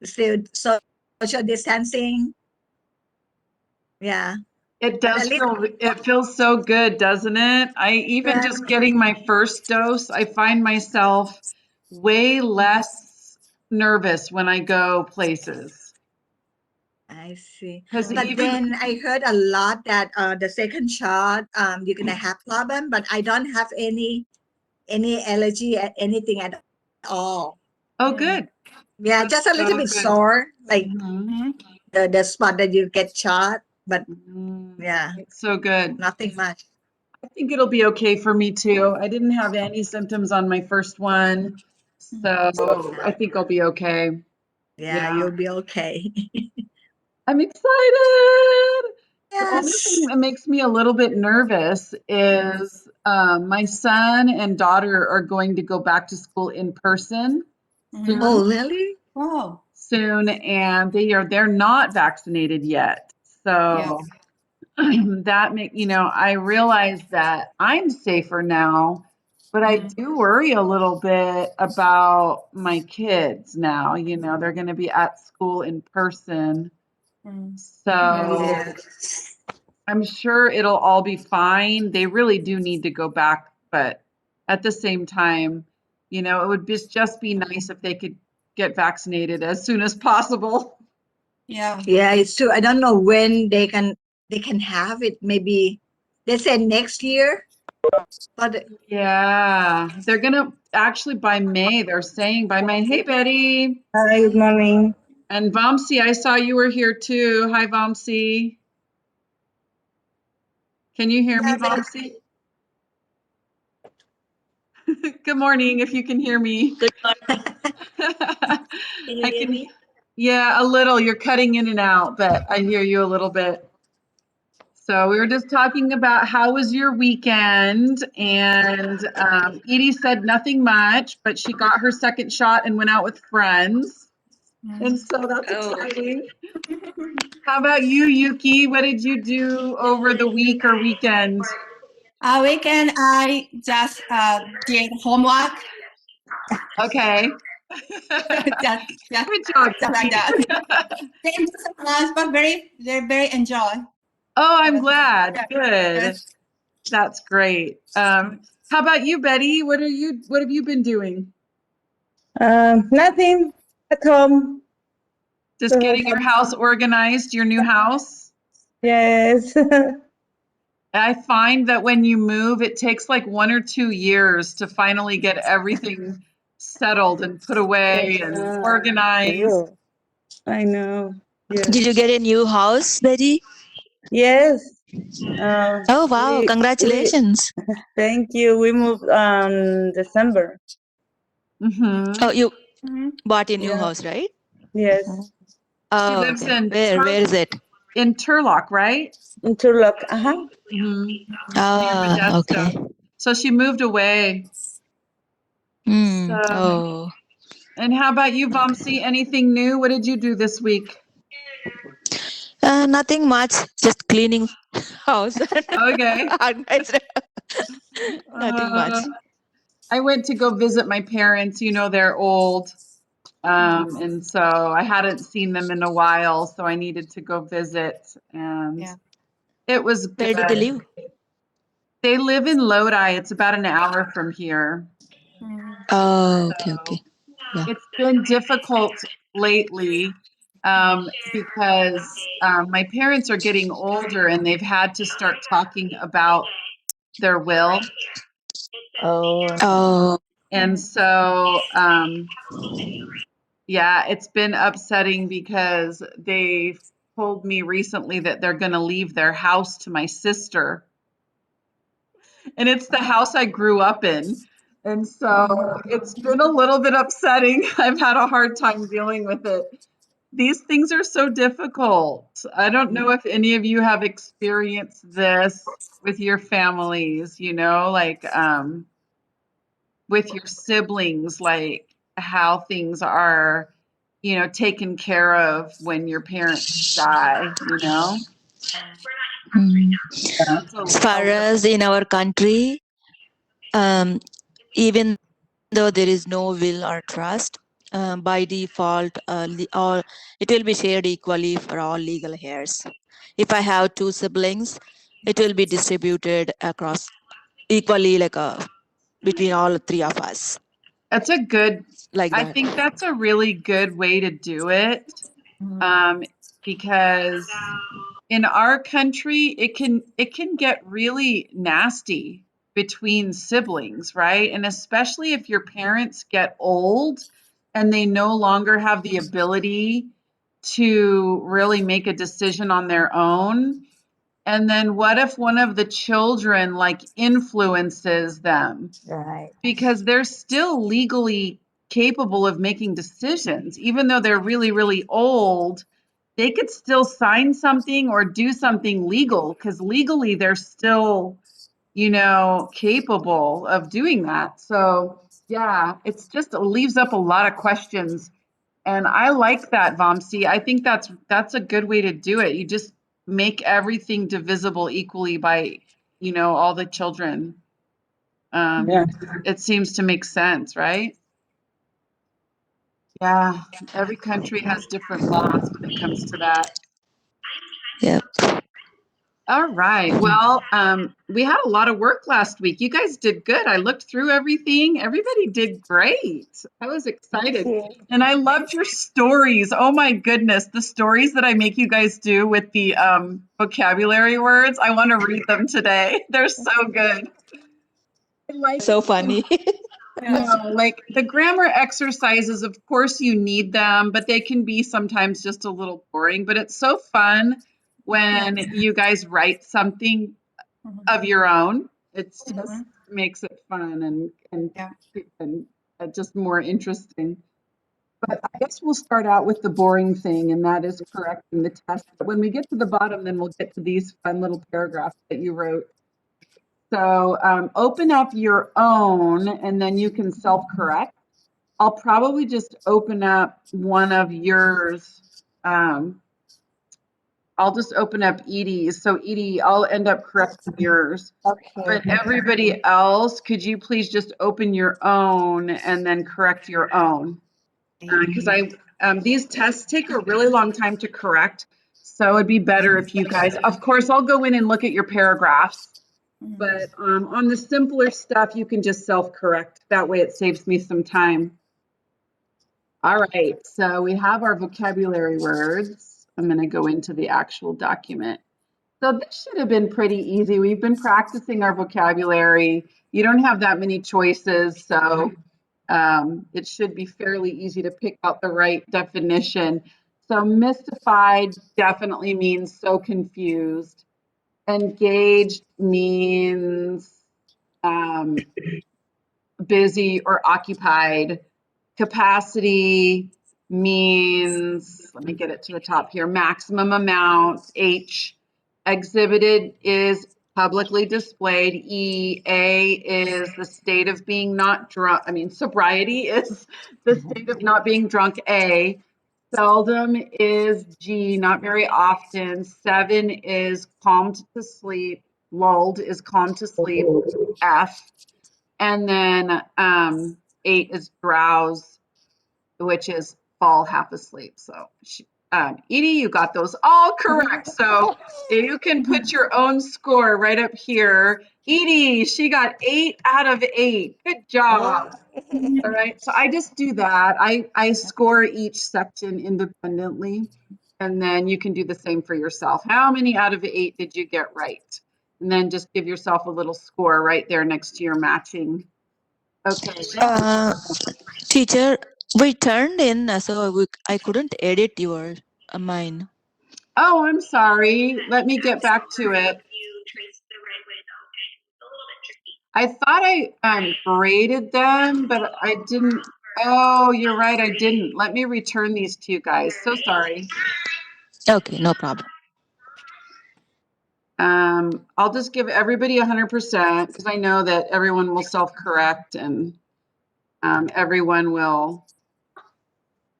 still social distancing. Yeah. It But at does least, it feels so good, doesn't it? I even yeah, just getting my first dose, I find myself way less nervous when I go places. I see. Because But even, then I heard a lot that the second shot, you're gonna have problem, but I don't have any allergy at anything at all. oh, good. Yeah, That's just a little so bit good. sore, like Mhm. the spot that you get shot, but Mm, yeah, it's so good. nothing much. I think it'll be okay for me too. I didn't have any symptoms on my first one, so I think I'll be okay. Yeah, Yeah. you'll be okay. I'm excited. The only thing Yes. that makes me a little bit nervous is my son and daughter are going to go back to school in person soon, Oh, really? Wow. and they're not vaccinated yet. Yeah. So that I realize that I'm safer now, but I do worry a little bit about my kids now. They're going to be at school in person. So Yeah. I'm sure it'll all be fine. They really do need to go back, but at the same time, it would just be nice if they could get vaccinated as soon as possible. Yeah. Yeah, it's true. I don't know when they can have it. Maybe they said next year, but Yeah, they're gonna actually by May, they're saying by May. Hey, Betty. Hi, good morning. And Vamsi, I saw you were here too. Hi, Vamsi. Can you hear me, Vamsi? Good morning, if you can hear me. Good morning. Can you I hear can, me? yeah, a little. You're cutting in and out, but I hear you a little bit. So we were just talking about how was your weekend, and Edie said nothing much, but she got her second shot and went out with friends, and so that's Oh, exciting. How about you, Yuki? What did you do over the week or weekend? Weekend, I just did homework. Okay. just, just, Good job, just like Yuki. that. Same class, but they're very enjoy. Oh, I'm glad. Good. Yes. That's great. How about you, Betty? What have you been doing? nothing at home. Just getting your house organized, your new house? Yes. I find that when you move, it takes like 1 or 2 years to finally get everything settled and put away and organized. I know. Yes. Did you get a new house, Betty? Yes. Oh, wow. We Congratulations. thank you. We moved December. Mm-hmm. Oh, you Mhm. bought a new Yeah. house, right? Yes. She Oh, lives okay. in Where is it? Turlock, right? In Turlock. Mm-hmm. Near Ah, okay. Modesto. So she moved away. So, Oh, and how about you, Vamsi? Anything new? What did you do this week? nothing much. Just cleaning house. Okay. Organized. Nothing much. I went to go visit my parents. They're old. And so I hadn't seen them in a while, so I needed to go visit, and Yeah. it was Where do they good. live? They live in Lodi. It's about an hour from here. Oh, okay, So okay. Yeah. it's been difficult lately because my parents are getting older and they've had to start talking about their will. Oh, And so, yeah, it's been upsetting because they told me recently that they're going to leave their house to my sister. And it's the house I grew up in. And so it's been a little bit upsetting. I've had a hard time dealing with it. These things are so difficult. I don't know if any of you have experienced this with your families, like with your siblings, like how things are, taken care of when your parents die. mm. It's As far as in our country, even though there is no will or trust, by default, or it will be shared equally for all legal heirs. If I have two siblings, it will be distributed across equally, like between all three of us, That's a good, like I that. think that's a really good way to do it. Because in our country, it can get really nasty between siblings, right? And especially if your parents get old and they no longer have the ability to really make a decision on their own. And then what if one of the children like influences them? Right. Because they're still legally capable of making decisions, even though they're really, really old. They could still sign something or do something legal because legally they're still, capable of doing that. So, yeah, it's just it leaves up a lot of questions. And I like that, Vamsi. I think that's a good way to do it. You just make everything divisible equally by, all the children. Yeah. It seems to make sense, right? Yeah, every country has different laws when it comes to that. Yep. All right. Well, we had a lot of work last week. You guys did good. I looked through everything. Everybody did great. I was excited. And I loved your stories. Oh my goodness, the stories that I make you guys do with the vocabulary words. I want to read them today. They're so good. I like So funny. like the grammar exercises, of course you need them, but they can be sometimes just a little boring. But it's so fun when you guys write something of your own. It's just makes it fun and just more interesting. But I guess we'll start out with the boring thing, and that is correcting the test. But when we get to the bottom, then we'll get to these fun little paragraphs that you wrote. So open up your own, and then you can self-correct. I'll probably just open up one of yours. I'll just open up Edie's. So Edie, I'll end up correcting yours. Okay. But everybody else, could you please just open your own and then correct your own? Because these tests take a really long time to correct. So it'd be better if you guys, of course, I'll go in and look at your paragraphs. But on the simpler stuff, you can just self-correct. That way it saves me some time. All right, so we have our vocabulary words. I'm going to go into the actual document. So this should have been pretty easy. We've been practicing our vocabulary. You don't have that many choices, so it should be fairly easy to pick out the right definition. So mystified definitely means so confused. Engaged means busy or occupied. Capacity means, let me get it to the top here, maximum amount. H. Exhibited is publicly displayed. E. A is the state of being not drunk. Sobriety is the state of not being drunk. A. Seldom is G, not very often. 7 is calmed to sleep. Lulled is calm to sleep. F. And then 8 is drowse, which is fall half asleep. So Edie, you got those all correct. So you can put your own score right up here. Edie, she got 8 out of 8. Good job. All right, so I just do that. I score each section independently, and then you can do the same for yourself. How many out of 8 did you get right? And then just give yourself a little score right there next to your matching. Okay. Teacher, we turned in, so I couldn't edit your mine. Oh, I'm sorry. Let me get back to it. I thought I graded them, but I didn't. Oh, you're right. I didn't. Let me return these to you guys. So sorry. Okay, no problem. I'll just give everybody 100% because I know that everyone will self-correct and everyone will.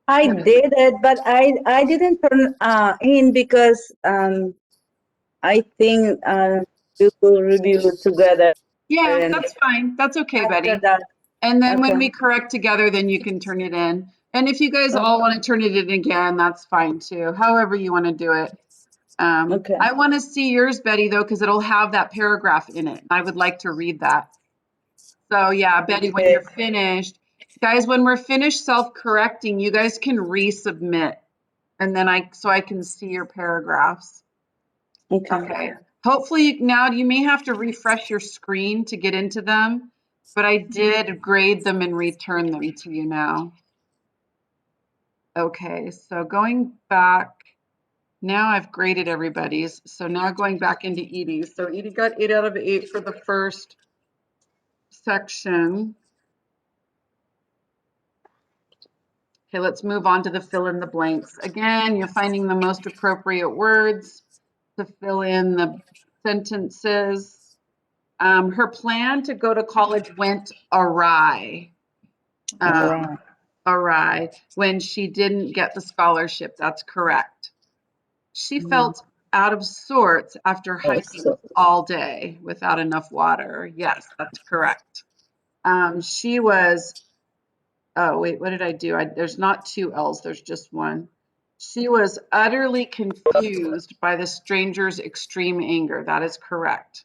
I did it, but I didn't turn in because I think we will review together. Yeah, And that's fine. That's okay, after Betty. that, And then when okay. we correct together, then you can turn it in. And if you guys all want to turn it in again, that's fine too. However you want to do it. Okay. I want to see yours, Betty, though, because it'll have that paragraph in it. I would like to read that. So yeah, Betty, when Okay. you're finished, guys, when we're finished self-correcting, you guys can resubmit, and then I can see your paragraphs. Okay. Okay. Hopefully now you may have to refresh your screen to get into them, but I did grade them and return them to you now. Okay, so going back, now I've graded everybody's. So now going back into Edie's. So Edie got 8 out of 8 for the first section. Okay, let's move on to the fill in the blanks. Again, you're finding the most appropriate words to fill in the sentences. Her plan to go to college went awry. Awry when she didn't get the scholarship. That's correct. She felt out of sorts after hiking all day without enough water. Yes, that's correct. She was, oh wait, what did I do? There's not 2 L's, there's just 1. She was utterly confused by the stranger's extreme anger. That is correct.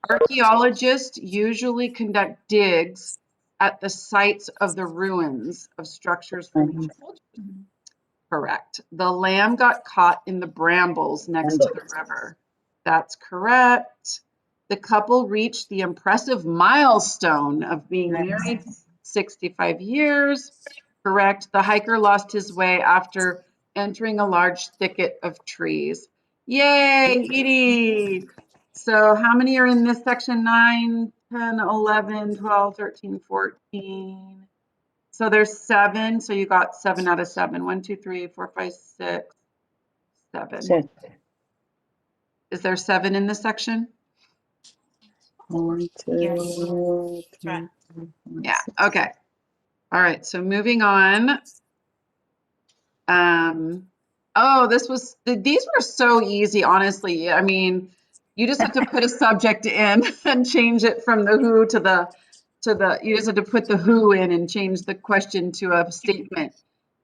Archaeologists usually conduct digs at the sites of the ruins of structures from ancient cultures. Correct. The lamb got caught in the brambles next to the river. That's correct. The couple reached the impressive milestone of being married 65 years. Correct. The hiker lost his way after entering a large thicket of trees. Yay, Edie! So how many are in this section? 9, 10, 11, 12, 13, 14. So there's 7. So you got 7 out of 7. 1, 2, 3, 4, 5, 6, 7. Is there 7 in this section? 1, 2, 3. Yeah. Okay. All right. So moving on. Oh, these were so easy, honestly. I mean, you just have to put a subject in and change it from the who to the you just have to put the who in and change the question to a statement.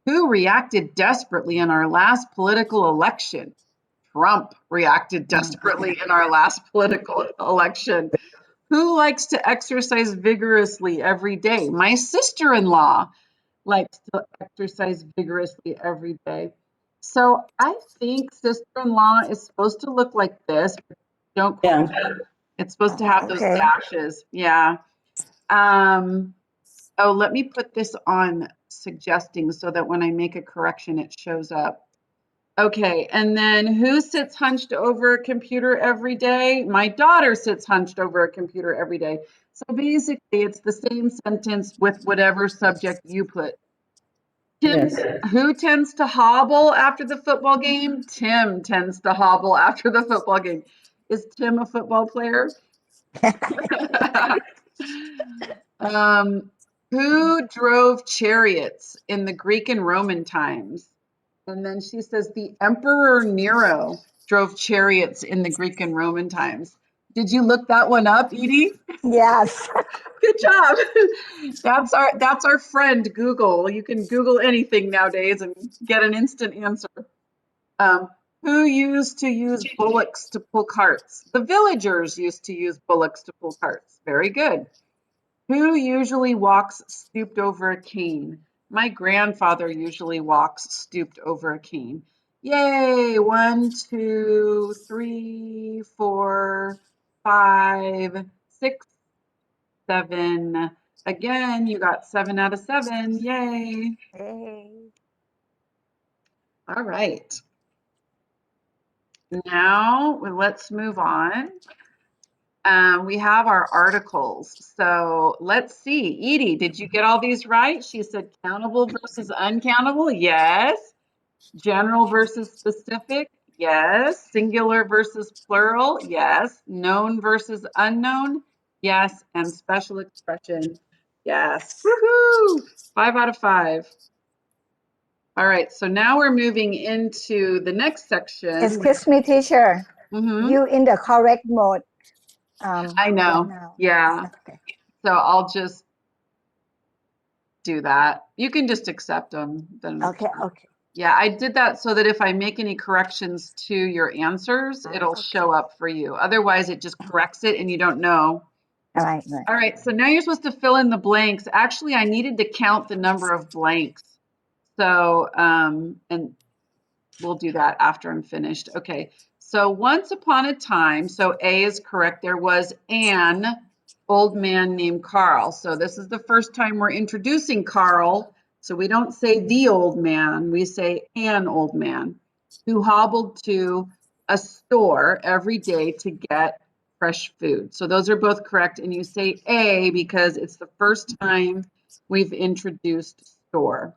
Who reacted desperately in our last political election? Trump reacted desperately in our last political election. Who likes to exercise vigorously every day? My sister-in-law likes to exercise vigorously every day. So I think sister-in-law is supposed to look like this. Don't quote me. It's supposed to have those dashes. Yeah. Oh, let me put this on suggesting so that when I make a correction, it shows up. Okay, and then who sits hunched over a computer every day? My daughter sits hunched over a computer every day. So basically, it's the same sentence with whatever subject you put. Tim, who tends to hobble after the football game? Tim tends to hobble after the football game. Is Tim a football player? Who drove chariots in the Greek and Roman times? And then she says the Emperor Nero drove chariots in the Greek and Roman times. Did you look that one up, Edie? Yes. Good job. That's our friend Google. You can Google anything nowadays and get an instant answer. Who used to use bullocks to pull carts? The villagers used to use bullocks to pull carts. Very good. Who usually walks stooped over a cane? My grandfather usually walks stooped over a cane. Yay! 1, 2, 3, 4, 5, 6, 7. Again, you got 7 out of 7. Yay! Hey. All right. Now let's move on. We have our articles. So let's see. Edie, did you get all these right? She said countable versus uncountable. Yes. General versus specific. Yes. Singular versus plural. Yes. Known versus unknown. Yes. And special expression. Yes. Woohoo! 5 out of 5. All right. So now we're moving into the next section. Excuse me, teacher. Mhm. You in the correct mode. I know. Right now. Yeah. Okay. So I'll just do that. You can just accept them. Then Okay, okay. yeah, I did that so that if I make any corrections to your answers, it'll show up for you. Otherwise, it just corrects it and you don't know. All right, right. All right, so now you're supposed to fill in the blanks. Actually, I needed to count the number of blanks. So, and we'll do that after I'm finished. Okay, so once upon a time, so A is correct, there was an old man named Carl. So this is the first time we're introducing Carl. So we don't say the old man, we say an old man who hobbled to a store every day to get fresh food. So those are both correct. And you say A because it's the first time we've introduced store.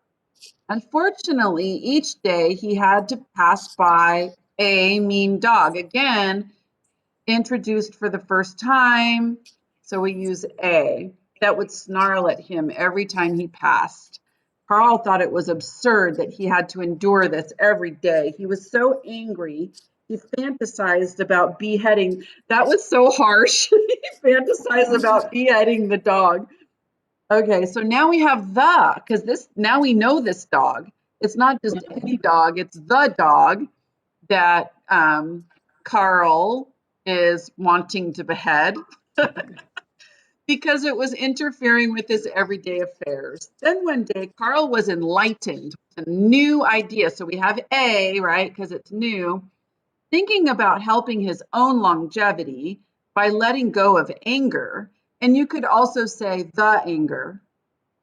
Unfortunately, each day he had to pass by a mean dog. Again, introduced for the first time, so we use A. That would snarl at him every time he passed. Carl thought it was absurd that he had to endure this every day. He was so angry, he fantasized about beheading. That was so harsh. He fantasized about beheading the dog. Okay, so now we have because now we know this dog. It's not just any dog, it's the dog that Carl is wanting to behead because it was interfering with his everyday affairs. Then one day, Carl was enlightened with a new idea. So we have A, right, because it's new, thinking about helping his own longevity by letting go of anger. And you could also say the anger,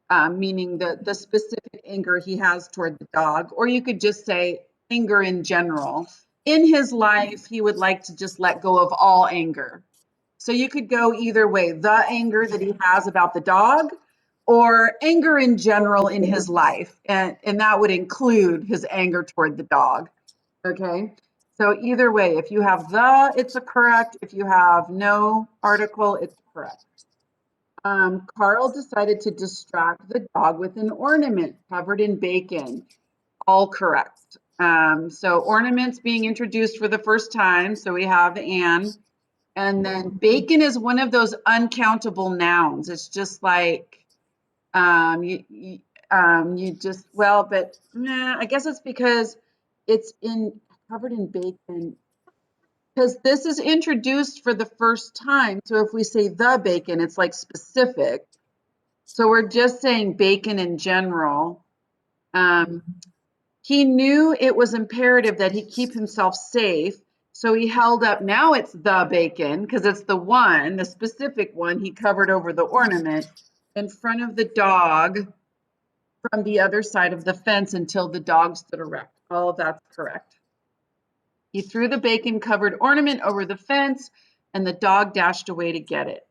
meaning the specific anger he has toward the dog, or you could just say anger in general. In his life, he would like to just let go of all anger. So you could go either way, the anger that he has about the dog or anger in general in his life. And that would include his anger toward the dog. Okay. So either way, if you have the, it's a correct. If you have no article, it's correct. Carl decided to distract the dog with an ornament covered in bacon. All correct. So ornaments being introduced for the first time. So we have Anne. And then bacon is one of those uncountable nouns. It's just like you just, well, but nah, I guess it's because it's covered in bacon. Because this is introduced for the first time. So if we say the bacon, it's like specific. So we're just saying bacon in general. He knew it was imperative that he keep himself safe. So he held up, now it's the bacon, because it's the specific one he covered over the ornament in front of the dog from the other side of the fence until the dog stood erect. All of that's correct. He threw the bacon covered ornament over the fence and the dog dashed away to get it.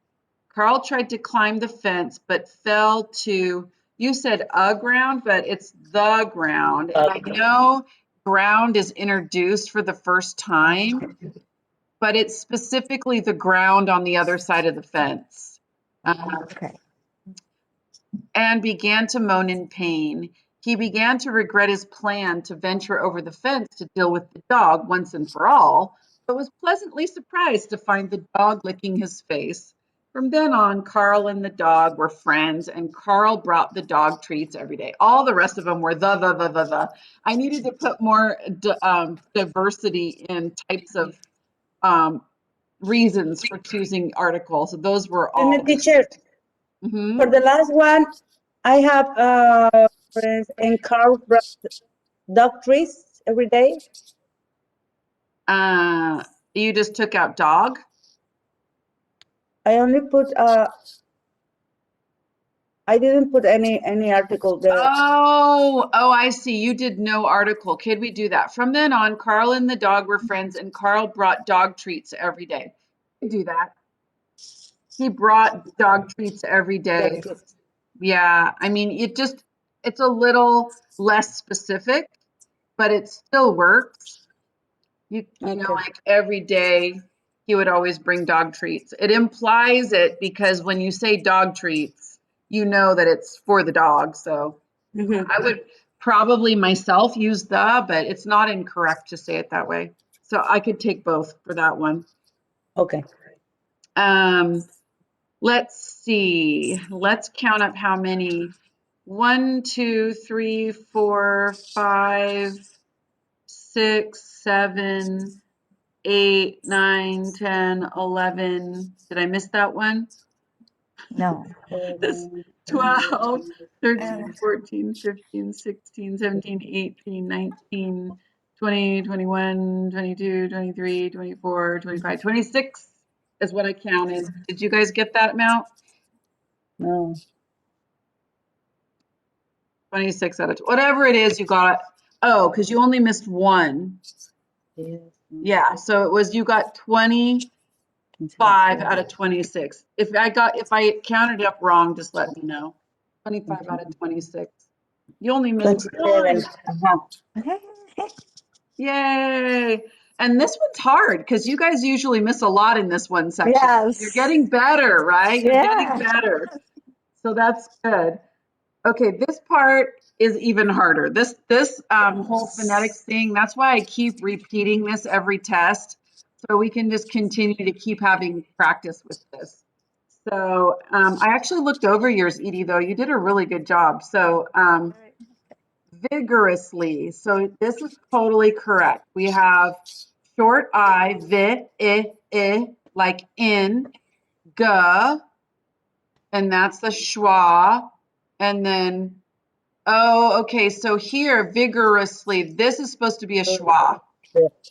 Carl tried to climb the fence, but fell to, you said a ground, but it's the ground. And I know ground is introduced for the first time, but it's specifically the ground on the other side of the fence. Okay. And began to moan in pain. He began to regret his plan to venture over the fence to deal with the dog once and for all, but was pleasantly surprised to find the dog licking his face. From then on, Carl and the dog were friends, and Carl brought the dog treats every day. All the rest of them were the. I needed to put more diversity in types of reasons for choosing articles. So those were all. And the teacher, Mhm. for the last one, I have friends and Carl brought dog treats every day. You just took out dog? I only put I didn't put any article there. Oh, I see. You did no article. Could we do that? From then on, Carl and the dog were friends, and Carl brought dog treats every day. We do that. He brought dog treats every day. Yeah, I mean, it's a little less specific, but it still works. You know, Okay. like every day he would always bring dog treats. It implies it because when you say dog treats, you know that it's for the dog. So Mhm. I would probably myself use the, but it's not incorrect to say it that way. So I could take both for that one. Okay. Let's see. Let's count up how many 1, 2, 3, 4, 5, 6, 7, 8, 9, 10, 11. Did I miss that one? No. This 12, 13, 14, 15, 16, 17, 18, 19, 20, 21, 22, 23, 24, 25, 26 is what I counted. Did you guys get that amount? No. 26 out of whatever it is you got. Oh, because you only missed one. Yeah, so it was you got 25 out of 26. If I counted up wrong, just let me know. 25 out of 26. You only missed 27. one. Yay! And this one's hard because you guys usually miss a lot in this one section. Yes. You're getting better, right? You're getting Yeah. better. So that's good. Okay, this part is even harder. This whole phonetics thing, that's why I keep repeating this every test, so we can just continue to keep having practice with this. So I actually looked over yours, Edie, though. You did a really good job. So vigorously. So this is totally correct. We have short I, like in, g, and that's the schwa. And then, oh, okay. So here, vigorously, this is supposed to be a schwa.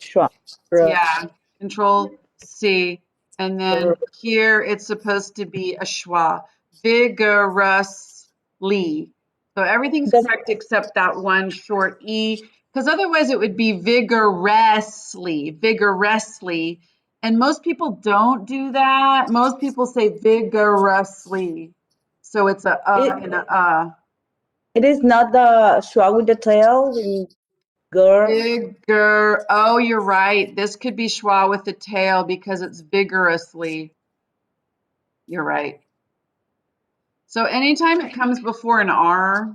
Schwa. Yeah, Control C. And then here it's supposed to be a schwa. Vigorously. So everything's correct except that one short E, because otherwise it would be vigorously. And most people don't do that. Most people say vigorously. So it's a and a. It is not the schwa with the tail in girl. Oh, you're right. This could be schwa with the tail because it's vigorously. You're right. So anytime it comes before an R,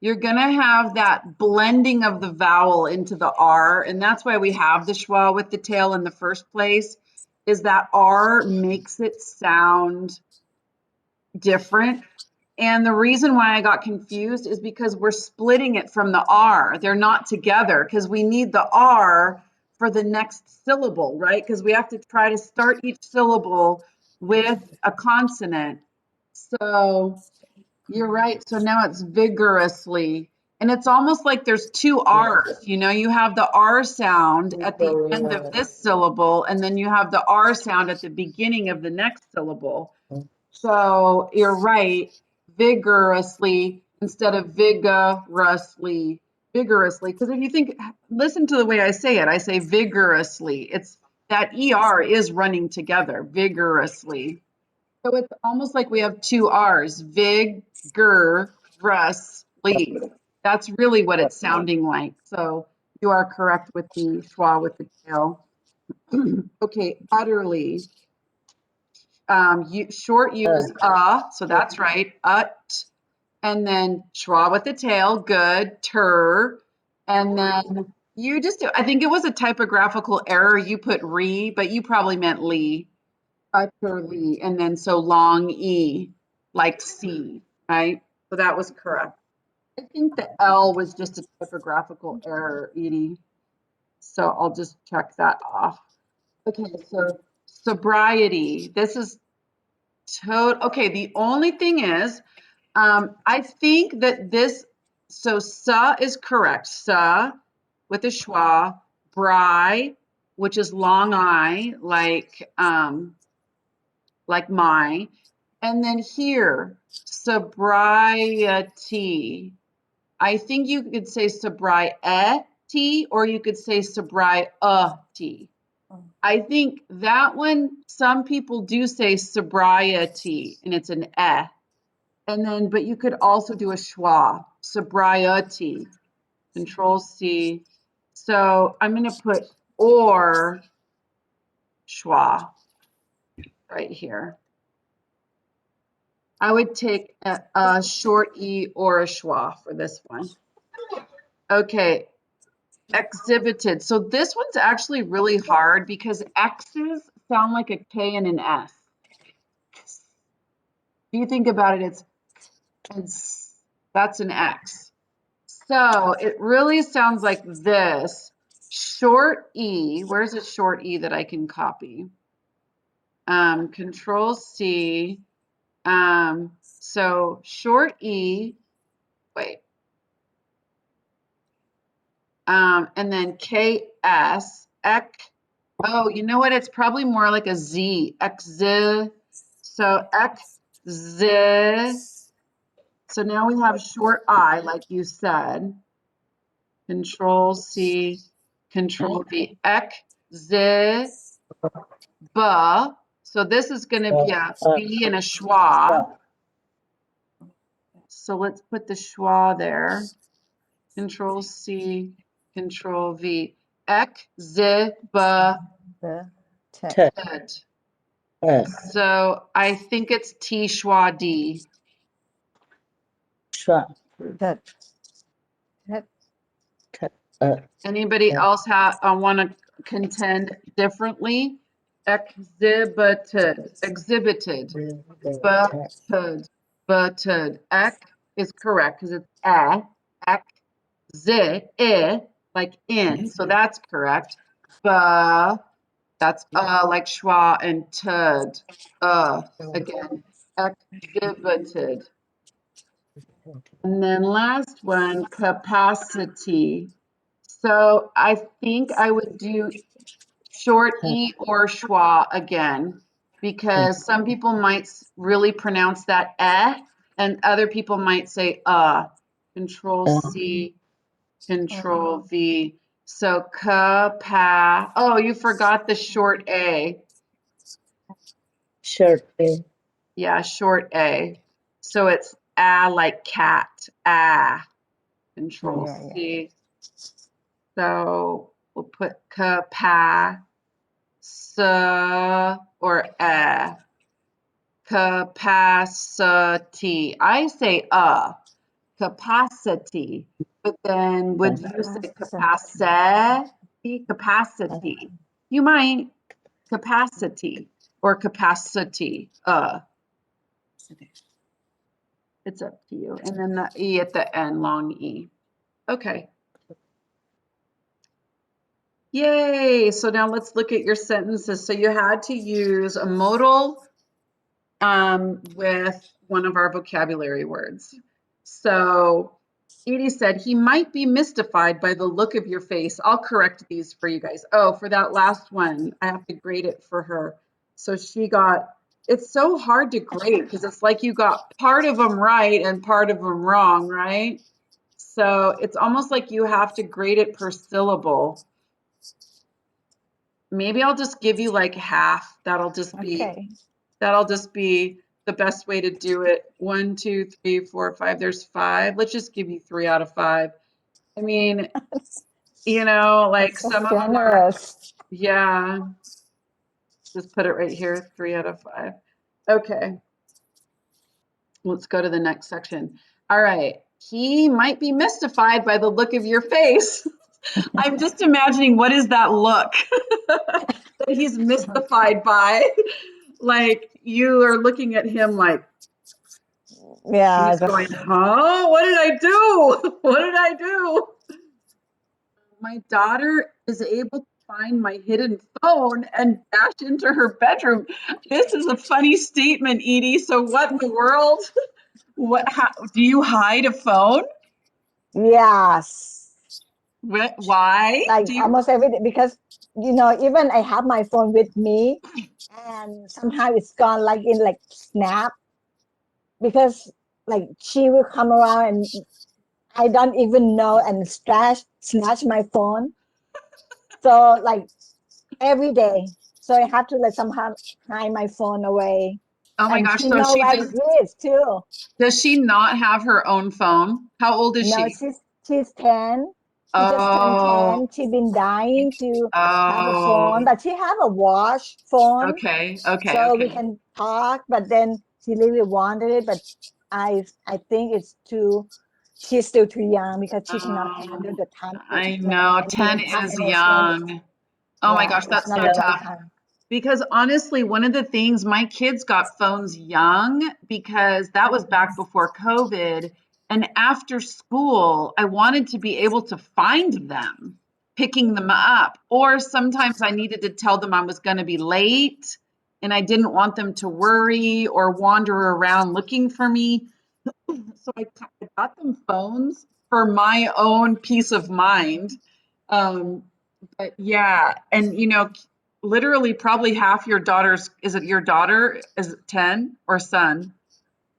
you're going to have that blending of the vowel into the R. And that's why we have the schwa with the tail in the first place, is that R makes it sound different. And the reason why I got confused is because we're splitting it from the R. They're not together because we need the R for the next syllable, right? Because we have to try to start each syllable with a consonant. So you're right. So now it's vigorously. And it's almost like there's two R's. You know, you have the R sound at the end of this syllable, and then you have the R sound at the beginning of the next syllable. So you're right, vigorously instead of vigorously. Because if you think, listen to the way I say vigorously. It's that ER is running together, vigorously. So it's almost like we have two R's, vigorously. That's really what it's sounding like. So you are correct with the schwa with the tail. Okay, utterly. Short U is so that's right. Ut, and then schwa with the tail, good. Tur, and then you just, I think it was a typographical error. You put re, but you probably meant lee. Utterly, and then so long E, like C, right? So that was correct. I think the L was just a typographical error, Edie. So I'll just check that off. Okay, so sobriety. This is okay, the only thing is, I think that this, so sa is correct. Sa with a schwa, bri, which is long I, like my, and then here, sobriety. I think you could say sobriety, or you could say sobriety. I think that one, some people do say sobriety, and it's an eh. And then, but you could also do a schwa, sobriety, Control C. So I'm going to put or schwa right here. I would take a short E or a schwa for this one. Okay, exhibited. So this one's actually really hard because X's sound like a K and an S. If you think about it, it's That's an X. So it really sounds like this. Short E, where's a short E that I can copy? Control C. So short E, wait. And then KS, X. Oh, you know what? It's probably more like a Z, XZ. So XZ. So now we have short I, like you said. Control C, Control V, XZ, B. So this is going to be a B and a schwa. So let's put the schwa there. Control C, Control V. XZ, B, The T. Ted. So I think it's T schwa D. The Anybody else want to contend differently? Exhibited, butted. Ek is correct because it's ek, like in, so that's correct. Ba, that's like schwa, and tud, again, exhibited. And then last one, capacity. So I think I would do short E or schwa again, because some people might really pronounce that and other people might say Control C, Control V. So oh, you forgot the short A. Yeah, short A. So it's like cat, Control Yeah. C. So we'll put capacity or capacity. I say capacity, but then would you say capacity? You might capacity or capacity. It's up to you. And then the E at the end, long E. Okay. Yay. So now let's look at your sentences. So you had to use a modal with one of our vocabulary words. So Edie said, he might be mystified by the look of your face. I'll correct these for you guys. Oh, for that last one, I have to grade it for her. So she got, it's so hard to grade because it's like you got part of them right and part of them wrong, right? So it's almost like you have to grade it per syllable. Maybe I'll just give you like half. That'll just be the best way to do it. 1, 2, 3, 4, 5. There's 5. Let's just give you 3 out of 5. I mean, you know, like so some of them are, generous. yeah. Just put it right here, 3 out of 5. Okay. Let's go to the next section. All right. He might be mystified by the look of your face. I'm just imagining, what is that look that he's mystified by? Like you are looking at him like, Yeah. he's going, huh? What did I do? What did I do? My daughter is able to find my hidden phone and dash into her bedroom. This is a funny statement, Edie. So what in the world? Do you hide a phone? Yes. Why? Like almost every day, because even I have my phone with me and somehow it's gone, like in like snap, because like she will come around and I don't even know and snatch my phone. So like every day. So I have to like somehow hide my phone away. Oh my And gosh, she so know where it is too. does she not have her own phone? How old is No, she? she's 10. She just turned 10. She's been dying to have a phone, but she have a watch phone. Okay. So we can talk, but then she really wanted it, but I think she's still too young because she cannot handle the time. I know, 10 is young. Oh my gosh, that's so tough. Because honestly, one of the things, my kids got phones young because that was back before COVID. And after school, I wanted to be able to find them, picking them up. Or sometimes I needed to tell them I was going to be late and I didn't want them to worry or wander around looking for me. So I got them phones for my own peace of mind. But yeah, and you know, literally probably half your daughter's, is it your daughter is 10 or son?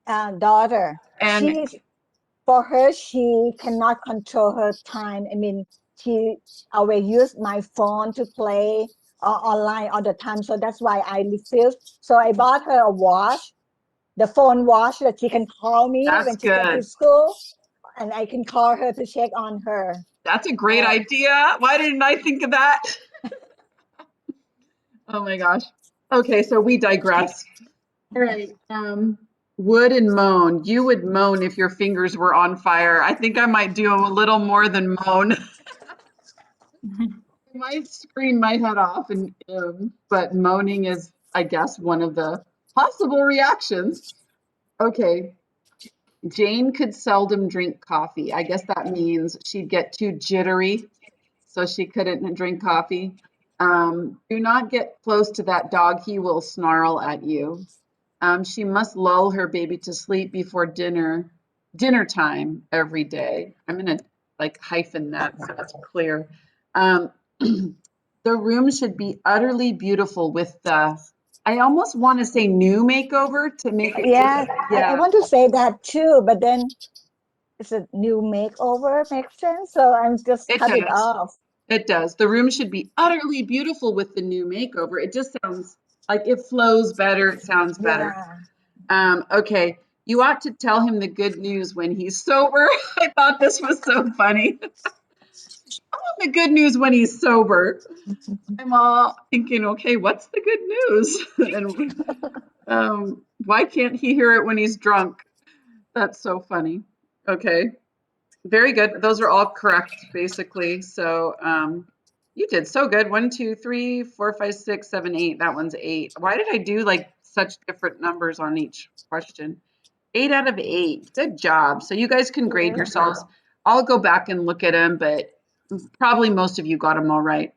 Daughter, And for her, she cannot control her time. I mean, she always use my phone to play online all the time. So that's why I refuse. So I bought her a watch, the phone watch that she can call me that's when she get to good. school, and I can call her to check on her. That's a great Uh, idea. Why didn't I think of that? Oh my gosh. Okay, so we digress. All right. Wood and moan. You would moan if your fingers were on fire. I think I might do a little more than moan. I might scream my head off, and but moaning is, I guess, one of the possible reactions. Okay. Jane could seldom drink coffee. I guess that means she'd get too jittery, so she couldn't drink coffee. Do not get close to that dog. He will snarl at you. She must lull her baby to sleep before dinner time every day. I'm gonna like hyphen that so it's clear. Um, the room should be utterly beautiful with the, I almost want to say new makeover to make it, yeah, I yeah, want to say that too, but then it's a new makeover, makes sense. So I'm just it cut it does. off. It does. The room should be utterly beautiful with the new makeover. It just sounds like it flows better. It sounds better. Yeah. Okay. You ought to tell him the good news when he's sober. I thought this was so funny. Tell him the good news when he's sober. I'm all thinking, okay, what's the good news? And why can't he hear it when he's drunk? That's so funny. Okay. Very good. Those are all correct, basically. So you did so good. 1, 2, 3, 4, 5, 6, 7, 8. That one's 8. Why did I do like such different numbers on each question? 8 out of 8. Good job. So you guys can grade yourselves. I'll go back and look at them, but probably most of you got them all right.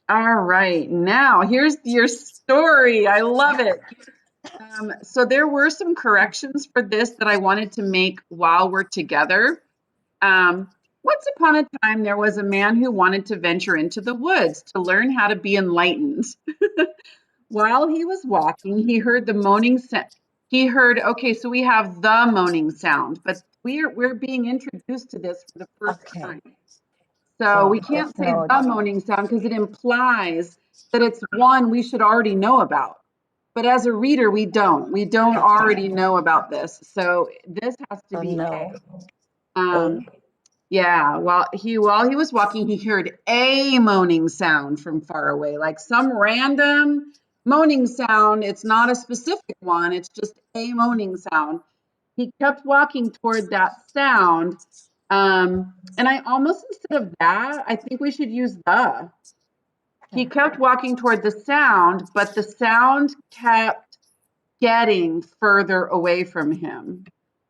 All right. Now here's your story. I love it. So there were some corrections for this that I wanted to make while we're together. Once upon a time, there was a man who wanted to venture into the woods to learn how to be enlightened. While he was walking, he heard the moaning sound. He heard, okay, so we have the moaning sound, but we're being introduced to this for the first Okay. time. So So we can't just say know the moaning sound because it implies that it's one we should already know about. But as a reader, we don't. We don't already know about this. So this has to so be no. A. Yeah, while he was walking, he heard a moaning sound from far away, like some random moaning sound. It's not a specific one, it's just a moaning sound. He kept walking toward that sound. And I almost, instead of that, I think we should use the. He kept walking toward the sound, but the sound kept getting further away from him.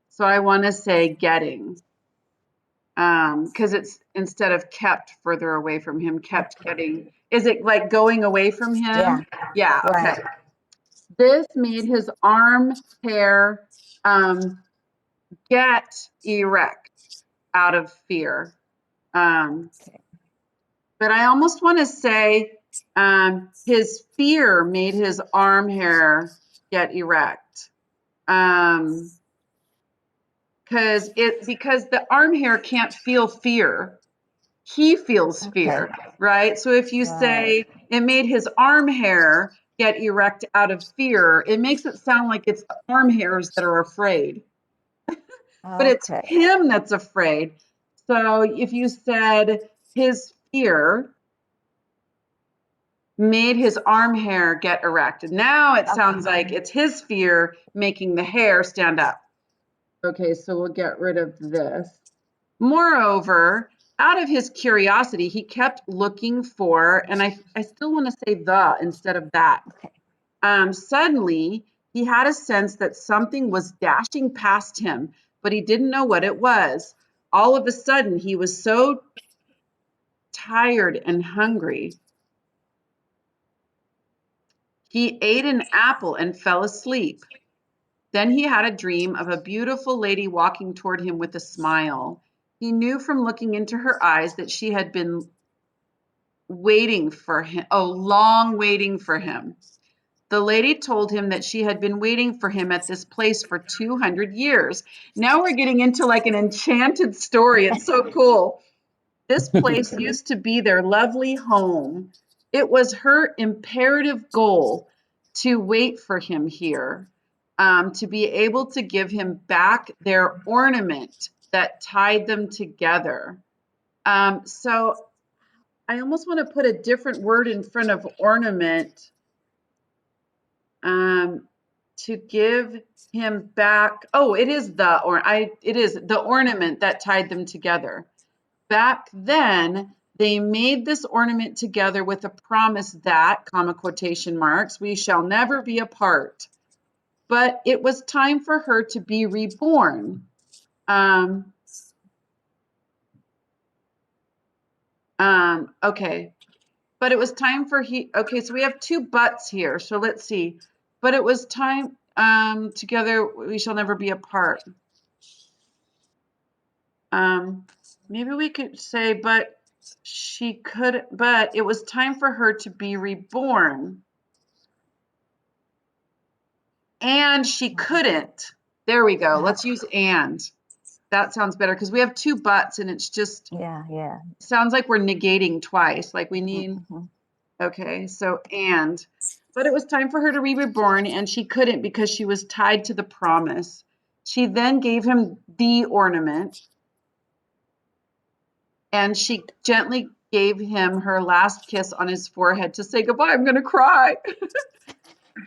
So I want to say getting. Because it's, instead of kept further away from him, kept getting, is it like going away from him? Yeah. Yeah, okay. Right. This made his arm hair get erect out of fear. But I almost want to say his fear made his arm hair get erect. Because the arm hair can't feel fear. He feels fear, right? So if you say it made his arm hair get erect out of fear, it makes it sound like it's the arm hairs that are afraid, but it's Okay. him that's afraid. So if you said his fear made his arm hair get erect, now it sounds like it's his fear making the hair stand up. Okay, so we'll get rid of this. Moreover, out of his curiosity, he kept looking for, and I still want to say the instead of that. Suddenly, he had a sense that something was dashing past him, but he didn't know what it was. All of a sudden, he was so tired and hungry. He ate an apple and fell asleep. Then he had a dream of a beautiful lady walking toward him with a smile. He knew from looking into her eyes that she had been waiting for him, long waiting for him. The lady told him that she had been waiting for him at this place for 200 years. Now we're getting into like an enchanted story. It's so cool. This place used to be their lovely home. It was her imperative goal to wait for him here, to be able to give him back their ornament that tied them together. So I almost want to put a different word in front of ornament, to give him back. Oh, it is the ornament that tied them together. Back then, they made this ornament together with a promise that, comma quotation marks, we shall never be apart. But it was time for her to be reborn. Okay. But it was time for okay, so we have two buts here. So let's see. But it was time, together we shall never be apart. Maybe we could say, but it was time for her to be reborn. And she couldn't. There we go. Let's use and. That sounds better because we have two buts and it's just Yeah. sounds like we're negating twice. Like we need, okay, so and. But it was time for her to be reborn and she couldn't because she was tied to the promise. She then gave him the ornament and she gently gave him her last kiss on his forehead to say goodbye. I'm going to cry.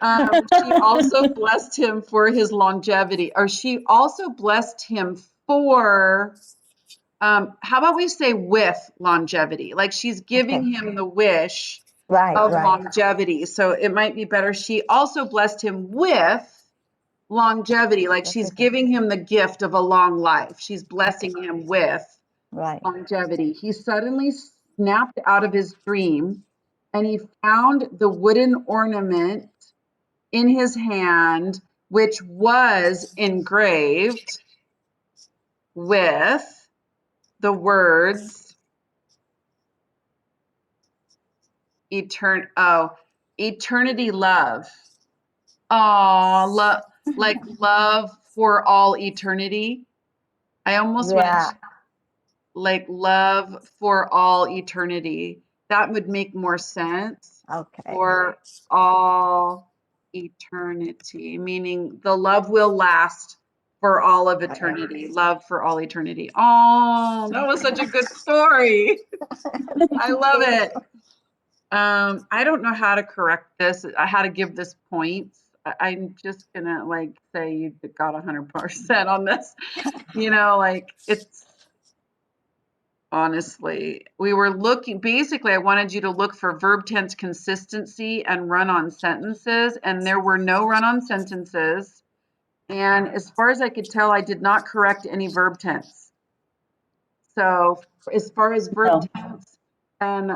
She also blessed him for his longevity, or she also blessed him for, how about we say with longevity? Like she's giving him the wish of longevity. So it might be better. She also blessed him with longevity, like she's giving him the gift of a long life. She's blessing him with longevity. He suddenly snapped out of his dream and he found the wooden ornament in his hand, which was engraved with the words eternity love. Oh, like love for all eternity. I almost went like love for all eternity. That would make more sense. For all eternity, meaning the love will last for all of eternity. Love for all eternity. Oh, that was such a good story. I love it. I don't know how to correct this, how to give this points. I'm just gonna like say you got 100% on this. You know, like it's honestly, we were looking, basically I wanted you to look for verb tense consistency and run-on sentences, and there were no run-on sentences. And as far as I could tell, I did not correct any verb tense. So as far as verb tense and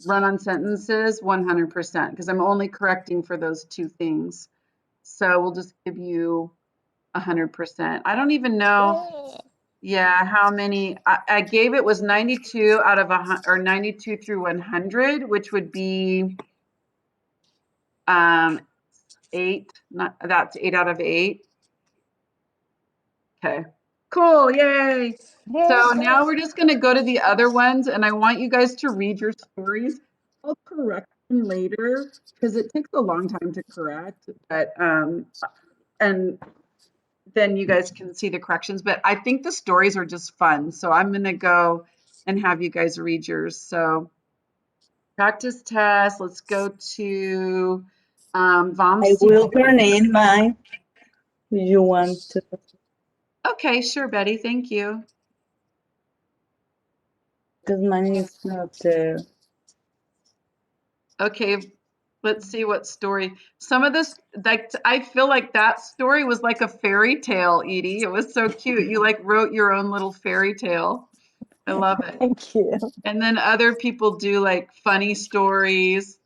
run-on sentences, 100%, because I'm only correcting for those two things. So we'll just give you 100%. I don't even know. Yeah, how many I gave it was 92 out of 100, or 92 through 100, which would be 8. That's 8 out of 8. Okay, cool, yay. So now we're just going to go to the other ones, and I want you guys to read your stories. I'll correct them later because it takes a long time to correct, but and then you guys can see the corrections. But I think the stories are just fun, so I'm going to go and have you guys read yours. So practice test. Let's go to I Vamsi. will turn in mine. You want to? Okay, sure, Betty. Thank you. Because mine is not there. Okay, Let's see what story. Some of this, like, I feel like that story was like a fairy tale, Edie. It was so cute. You like wrote your own little fairy tale. I love it. Thank you. And then other people do like funny stories.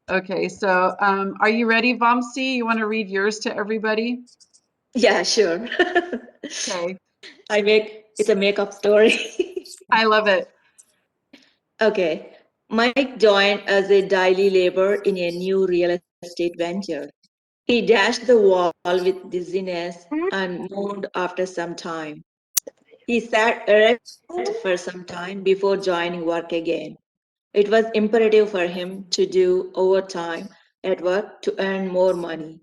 Okay, so are you ready, Vamsi? You want to read yours to everybody? Yeah, sure. Okay, It's a make-up story. I love it. Okay. Mike joined as a daily laborer in a new real estate venture. He dashed the wall with dizziness and moaned after some time. He sat erect for some time before joining work again. It was imperative for him to do overtime at work to earn more money.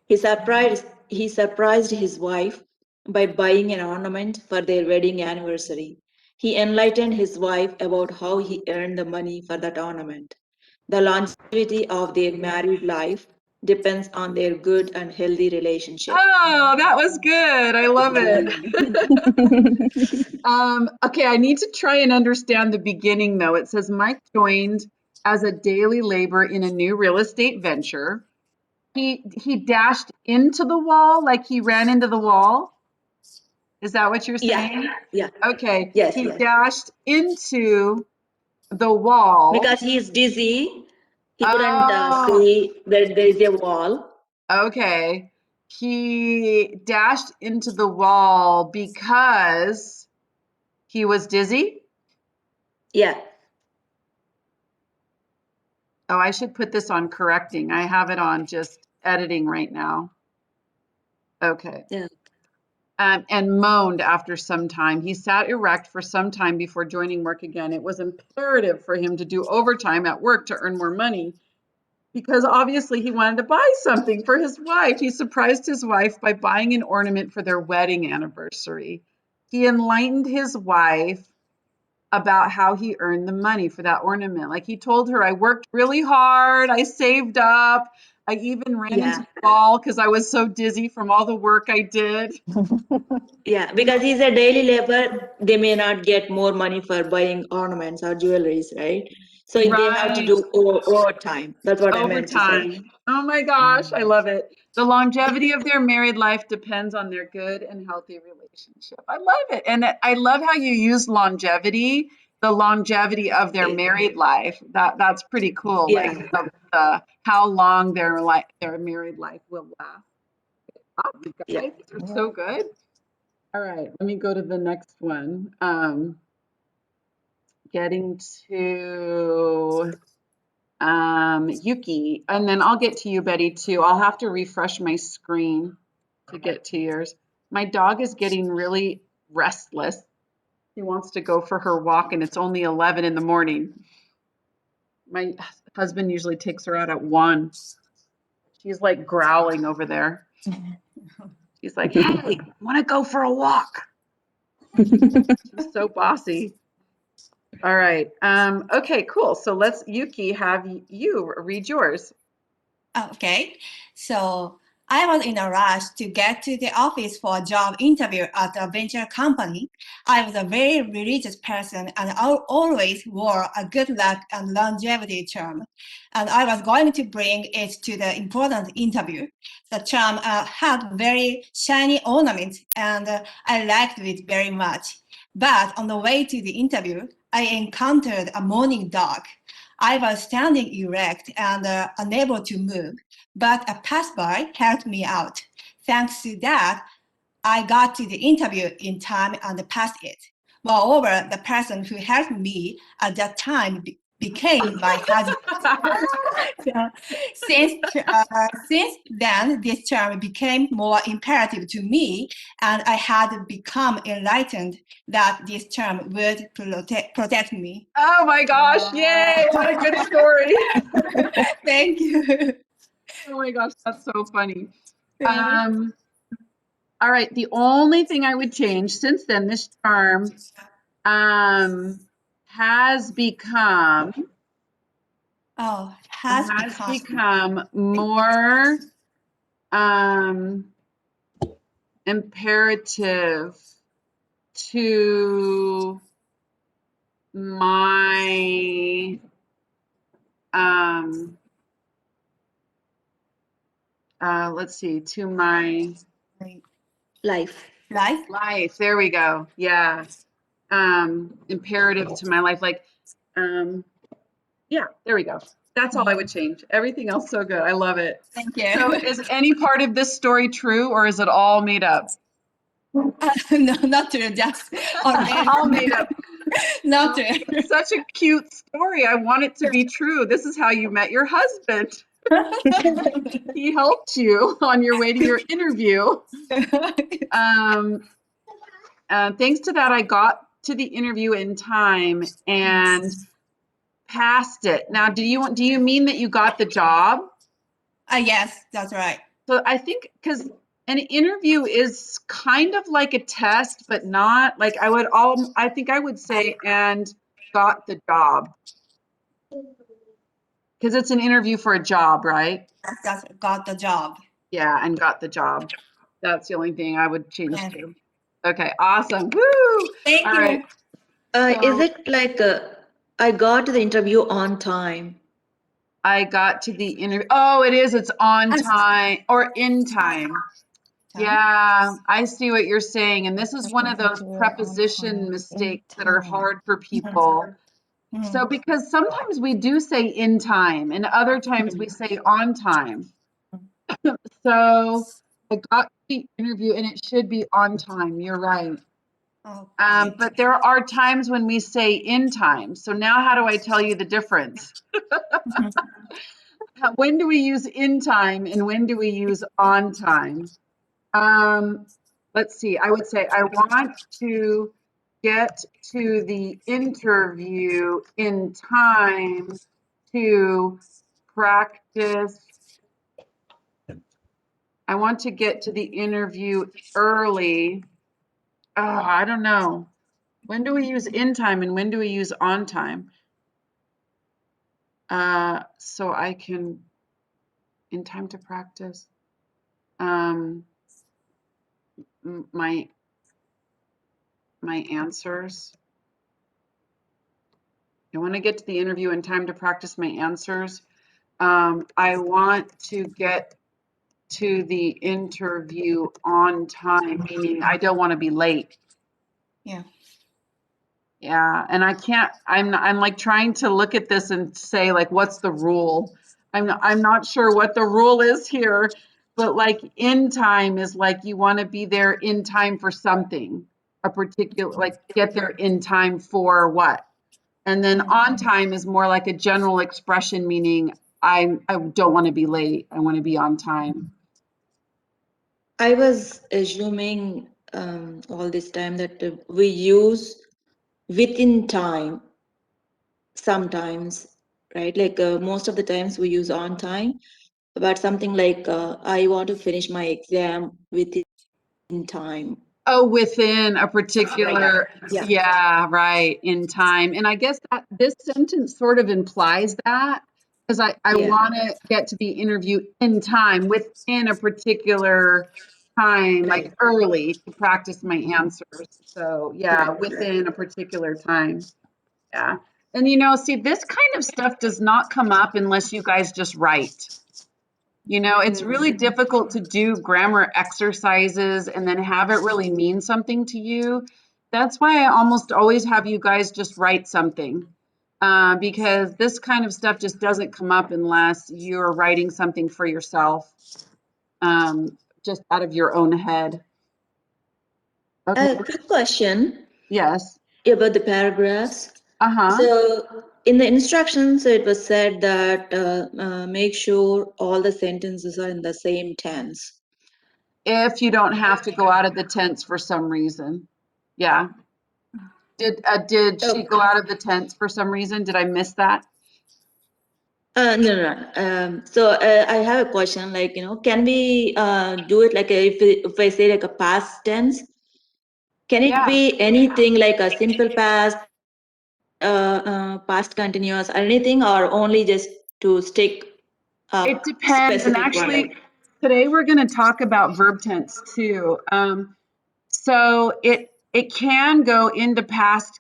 He surprised his wife by buying an ornament for their wedding anniversary. He enlightened his wife about how he earned the money for that ornament. The longevity of their married life depends on their good and healthy relationship. Oh, that was good. I love it. Okay, I need to try and understand the beginning though. It says Mike joined as a daily laborer in a new real estate venture. He dashed into the wall, like he ran into the wall. Is that what you're Yeah, saying? yeah, Okay, yes, he yes. dashed into the wall. Because he is dizzy, he couldn't Oh, see that there is a wall. okay. He dashed into the wall because he was dizzy. Yeah, Oh, I should put this on correcting. I have it on just editing right now. Okay. yeah, And moaned after some time. He sat erect for some time before joining work again. It was imperative for him to do overtime at work to earn more money because obviously he wanted to buy something for his wife. He surprised his wife by buying an ornament for their wedding anniversary. He enlightened his wife about how he earned the money for that ornament. Like he told her, I worked really hard, I saved up, I even ran into yeah, the wall because I was so dizzy from all the work I did. yeah. Because he's a daily laborer, they may not get more money for buying ornaments or jewelries, right? So they have to Right. do overtime. That's what I meant to say. Overtime. Oh my gosh, I love it. The longevity of their married life depends on their good and healthy relationship. I love it. And I love how you use longevity, the longevity of their married life. That's pretty cool. Yeah, Like how long their married life will last. Oh, you yeah. guys, these are so good. All right, let me go to the next one. Getting to Yuki, and then I'll get to you, Betty, too. I'll have to refresh my screen to get to yours. My dog is getting really restless. She wants to go for her walk, and it's only 11 in the morning. My husband usually takes her out at 1. She's like growling over there. She's like, hey, I want to go for a walk. She's so bossy. All right. Okay, cool. So let's, Yuki, have you read yours. Okay, so I was in a rush to get to the office for a job interview at a venture company. I was a very religious person and I always wore a good luck and longevity charm. And I was going to bring it to the important interview. The charm had very shiny ornaments and I liked it very much. But on the way to the interview, I encountered a mourning dog. I was standing erect and unable to move, but a passerby helped me out. Thanks to that, I got to the interview in time and passed it. Moreover, the person who helped me at that time became my husband. So, since then, this term became more imperative to me, and I had become enlightened that this term would protect me. Oh my gosh, yay, what a good story. Thank you. Oh my gosh, that's so funny. All right, the only thing I would change since then, this charm has become Oh, has become. more imperative to my let's see, to my Life. life. There we go. Yeah. Imperative to my life. Like, yeah, there we go. That's all I would change. Everything else so good. I love it. Thank you. So is any part of this story true or is it all made up? No, not true. Just All made up. Not true. It's such a cute story. I want it to be true. This is how you met your husband. He helped you on your way to your interview. Thanks to that, I got to the interview in time and passed it. Now, do you mean that you got the job? Yes, that's right. So I think because an interview is kind of like a test, but not like I think I would say and got the job. Because it's an interview for a job, right? That's got the job. Yeah, and got the job. That's the only thing I would change Yeah. to. Okay, awesome. Woo! Thank All you. right. Is So- it like I got to the interview on time? I got to the interview. Oh, it is. It's on time or in time. Yeah, I see what you're saying. And this is one of those preposition mistakes that are hard for people. So because sometimes we do say in time and other times we say on time. So I got the interview and it should be on time. You're right. Okay. But there are times when we say in time. So now how do I tell you the difference? When do we use in time and when do we use on time? Let's see. I would say I want to get to the interview in time to practice. I want to get to the interview early. Oh, I don't know. When do we use in time and when do we use on time? So I can, in time to practice, my answers. I want to get to the interview in time to practice my answers. I want to get to the interview on time, meaning I don't want to be late. Yeah. Yeah, and I can't, I'm like trying to look at this and say like, what's the rule? I'm not sure what the rule is here, but like in time is like you want to be there in time for something, a particular, like get there in time for what? And then on time is more like a general expression, meaning I don't want to be late. I want to be on time. I was assuming all this time that we use within time sometimes, right? Like most of the times we use on time, but something like I want to finish my exam within time. Oh, within a particular, Yeah. yeah, right, in time. And I guess that this sentence sort of implies that because I Yeah. want to get to the interview in time within a particular time, like early to practice my answers. So yeah, within a particular time. Yeah. And see, this kind of stuff does not come up unless you guys just write. It's really difficult to do grammar exercises and then have it really mean something to you. That's why I almost always have you guys just write something because this kind of stuff just doesn't come up unless you're writing something for yourself, just out of your own head. Okay. Quick question Yes. about the paragraphs. Uh-huh. So in the instructions, it was said that make sure all the sentences are in the same tense. If you don't have to go out of the tense for some reason. Yeah. Did she go out of the tense for some reason? Did I miss that? No. So I have a question. Like, can we do it like if I say like a past tense? Can it Yeah. be anything like a simple past, past continuous, or anything, or only just to stick? It depends. And specific one, actually, like- today we're going to talk about verb tense too. So it can go into past.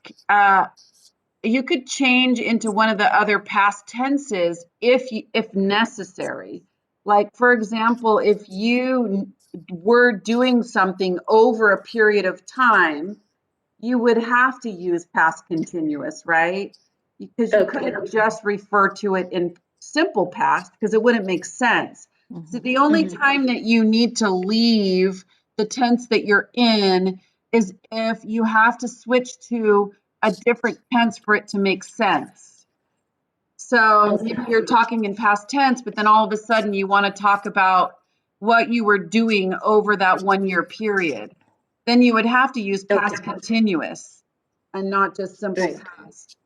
You could change into one of the other past tenses if necessary. Like, for example, if you were doing something over a period of time, you would have to use past continuous, right? Because you Okay. couldn't just refer to it in simple past because it wouldn't make sense. So the only time that you need to leave the tense that you're in is if you have to switch to a different tense for it to make sense. So maybe you're talking in past tense, but then all of a sudden you want to talk about what you were doing over that 1 year period. Then you would have to use past continuous and not just simple Right. past.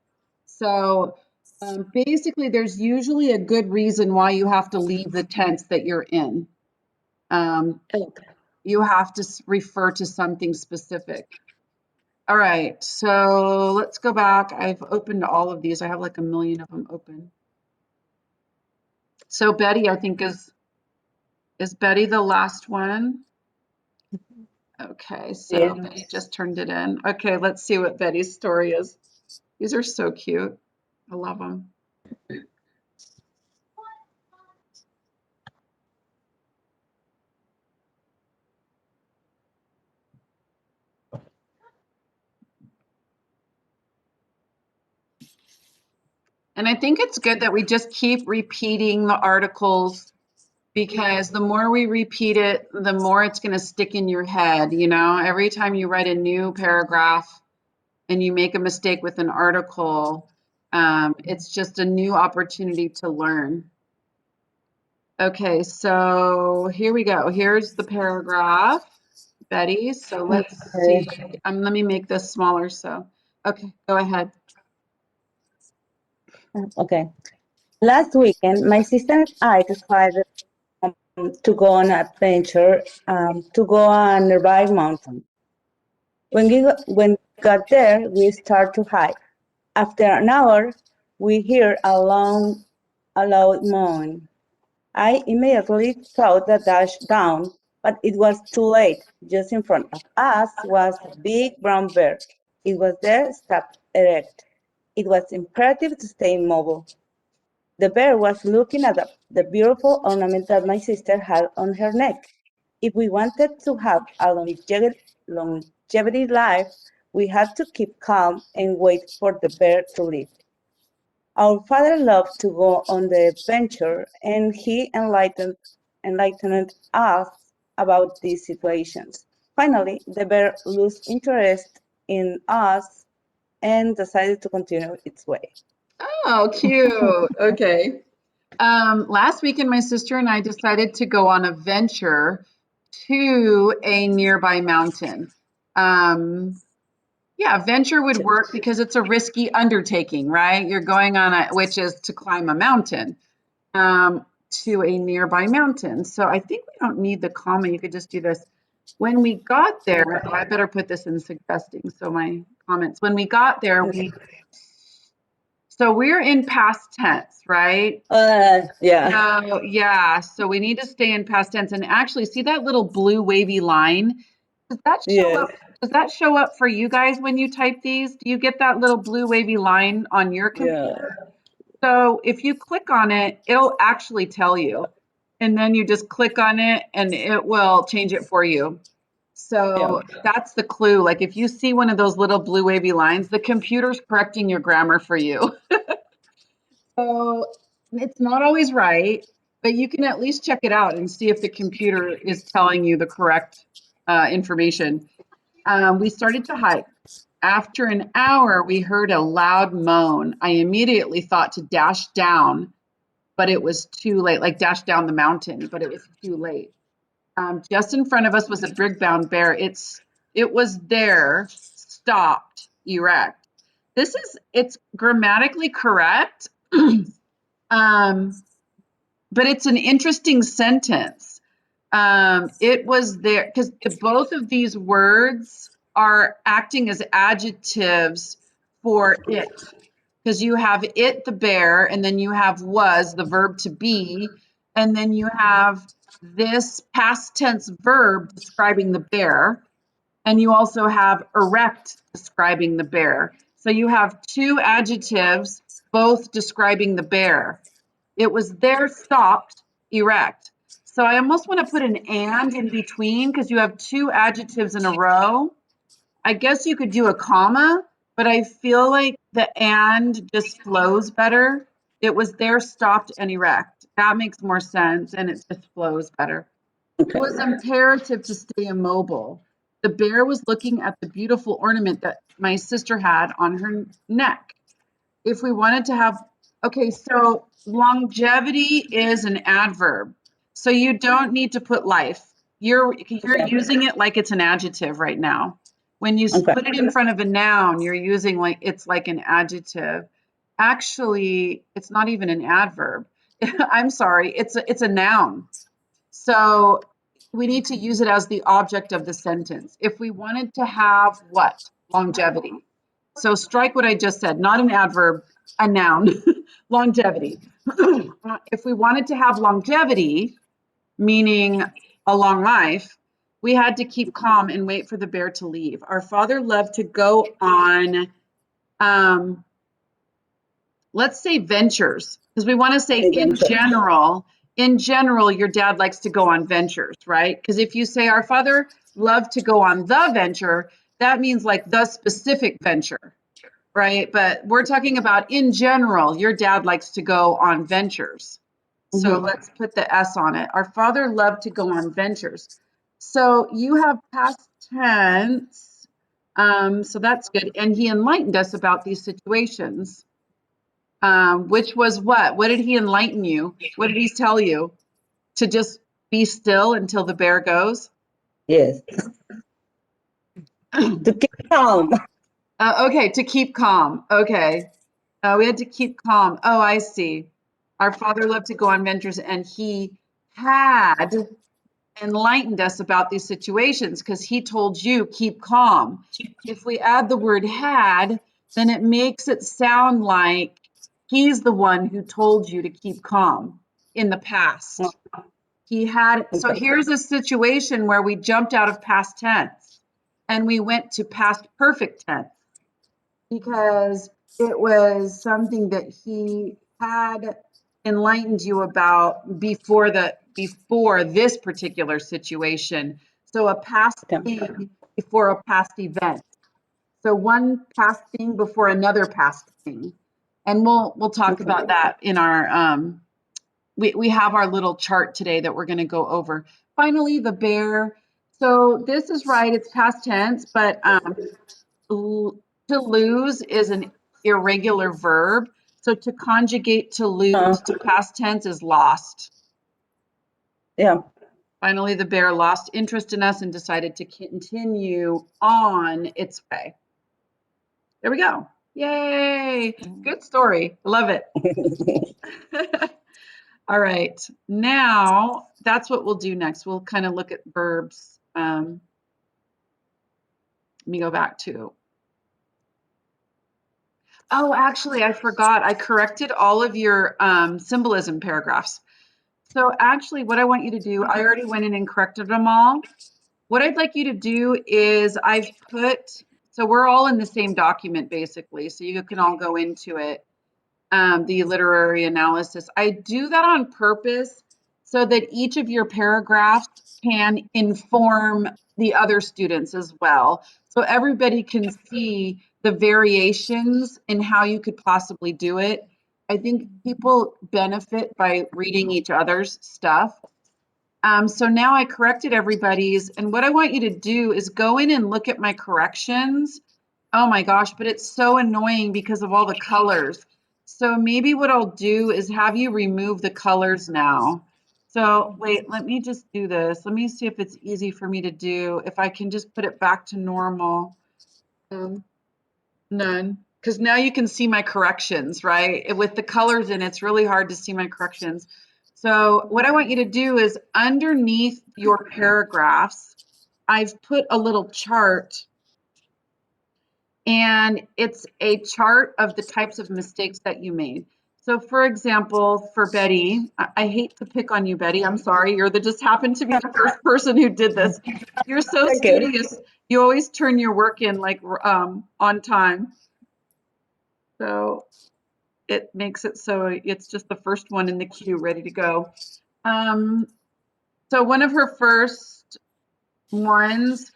So basically, there's usually a good reason why you have to leave the tense that you're in. Okay. You have to refer to something specific. All right, so let's go back. I've opened all of these. I have like a million of them open. So Betty, I think is Betty the last one? Okay, so Yeah. Betty just turned it in. Okay, let's see what Betty's story is. These are so cute. I love them. And I think it's good that we just keep repeating the articles because the more we repeat it, the more it's going to stick in your head. You know, every time you write a new paragraph and you make a mistake with an article, it's just a new opportunity to learn. Okay, so here we go. Here's the paragraph, Betty. So let's see. Let me make this smaller. So, okay, go ahead. Okay. Last weekend, my sister and I decided to go on an adventure to go on a nearby mountain. When we got there, we start to hike. After an hour, we hear a loud moan. I immediately thought the dash down, but it was too late. Just in front of us was a big brown bear. It was there, stopped erect. It was imperative to stay immobile. The bear was looking at the beautiful ornament that my sister had on her neck. If we wanted to have a longevity life, we had to keep calm and wait for the bear to leave. Our father loved to go on the adventure, and he enlightened us about these situations. Finally, the bear lost interest in us and decided to continue its way. Oh, cute. Okay. Last weekend, my sister and I decided to go on a venture to a nearby mountain. Yeah, venture would work because it's a risky undertaking, right? You're going on which is to climb a mountain, to a nearby mountain. So I think we don't need the comma. You could just do this. When we got there, I better put this in suggesting. So my comments, when we got there, so we're in past tense, right? Yeah. Yeah, so we need to stay in past tense and actually see that little blue wavy line. Does that show Yes. up? Does that show up for you guys when you type these? Do you get that little blue wavy line on your computer? Yeah. So if you click on it, it'll actually tell you. And then you just click on it and it will change it for you. So that's the clue. Like if you see one of those little blue wavy lines, the computer's correcting your grammar for you. So it's not always right, but you can at least check it out and see if the computer is telling you the correct information. We started to hike. After an hour, we heard a loud moan. I immediately thought to dash down, but it was too late, like dash down the mountain, but it was too late. Just in front of us was a big brown bear. It was there, stopped, erect. It's grammatically correct. But it's an interesting sentence. It was there because both of these words are acting as adjectives for it. Because you have it, the bear, and then you have was, the verb to be, and then you have this past tense verb describing the bear, and you also have erect describing the bear. So you have two adjectives both describing the bear. It was there, stopped, erect. So I almost want to put an and in between because you have two adjectives in a row. I guess you could do a comma, but I feel like the and just flows better. It was there, stopped, and erect. That makes more sense, and it just flows better. It Okay. was imperative to stay immobile. The bear was looking at the beautiful ornament that my sister had on her neck. If we wanted to have, okay, so longevity is an adverb. So you don't need to put life. You're Okay. using it like it's an adjective right now. When you Okay. put it in front of a noun, you're using like it's like an adjective. Actually, it's not even an adverb. I'm sorry, it's a noun. So we need to use it as the object of the sentence. If we wanted to have what? Longevity. So strike what I just said, not an adverb, a noun, longevity. If we wanted to have longevity, meaning a long life, we had to keep calm and wait for the bear to leave. Our father loved to go on, let's say ventures, because we want to say in general, your dad likes to go on ventures, right? Because if you say our father loved to go on the venture, that means like the specific venture, right? But we're talking about in general, your dad likes to go on ventures. So Mhm. let's put the S on it. Our father loved to go on ventures. So you have past tense. So that's good. And he enlightened us about these situations. Which was what? What did he enlighten you? What did he tell you? To just be still until the bear goes? Yes. To keep calm. Okay, to keep calm. Okay. We had to keep calm. Oh, I see. Our father loved to go on ventures and he had enlightened us about these situations because he told you keep calm. If we add the word had, then it makes it sound like he's the one who told you to keep calm in the past. He had, so Okay. here's a situation where we jumped out of past tense and we went to past perfect tense because it was something that he had enlightened you about before this particular situation. So a past Okay. thing before a past event. So one past thing before another past thing. And we'll talk about that in our we have our little chart today that we're going to go over. Finally, the bear. So this is right, it's past tense, but to lose is an irregular verb. So to conjugate to lose to past tense is lost. Yeah. Finally, the bear lost interest in us and decided to continue on its way. There we go. Yay. Good story. I love it. All right. Now, that's what we'll do next. We'll kind of look at verbs. Let me go back to. Oh, actually, I forgot. I corrected all of your symbolism paragraphs. So actually, what I want you to do, I already went in and corrected them all. What I'd like you to do is I've put, so we're all in the same document basically, so you can all go into it, the literary analysis. I do that on purpose so that each of your paragraphs can inform the other students as well. So everybody can see the variations in how you could possibly do it. I think people benefit by reading each other's stuff. So now I corrected everybody's, and what I want you to do is go in and look at my corrections. Oh my gosh, but it's so annoying because of all the colors. So maybe what I'll do is have you remove the colors now. So wait, let me just do this. Let me see if it's easy for me to do, if I can just put it back to normal. None, because now you can see my corrections, right? With the colors in, it's really hard to see my corrections. So what I want you to do is underneath your paragraphs, I've put a little chart, and it's a chart of the types of mistakes that you made. So for example, for Betty, I hate to pick on you, Betty. I'm sorry. You're just happened to be the first person who did this. You're so Okay. studious. You always turn your work in like on time. So it makes it so it's just the first one in the queue ready to go. So one of her first ones,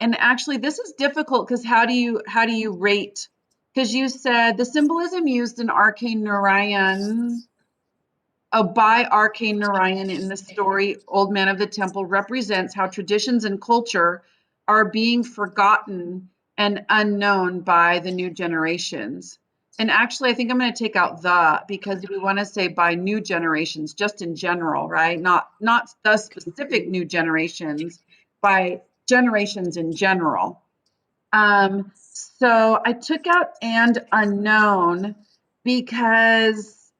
and actually this is difficult because how do you rate? Because you said the symbolism used in Arcane Narayan, by Arcane Narayan in the story Old Man of the Temple represents how traditions and culture are being forgotten and unknown by the new generations. And actually, I think I'm going to take out the, because we want to say by new generations, just in general, right? Not the specific new generations, by generations in general. So I took out and unknown because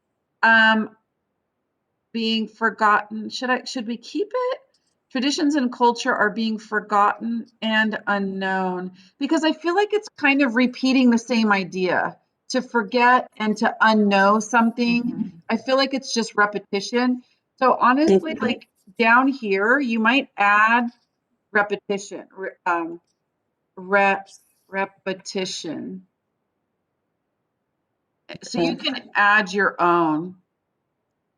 being forgotten. Should we keep it? Traditions and culture are being forgotten and unknown, because I feel like it's kind of repeating the same idea. To forget and to unknow something, I feel like it's just repetition. So honestly, like down here, you might add repetition, repetition. So you can add your own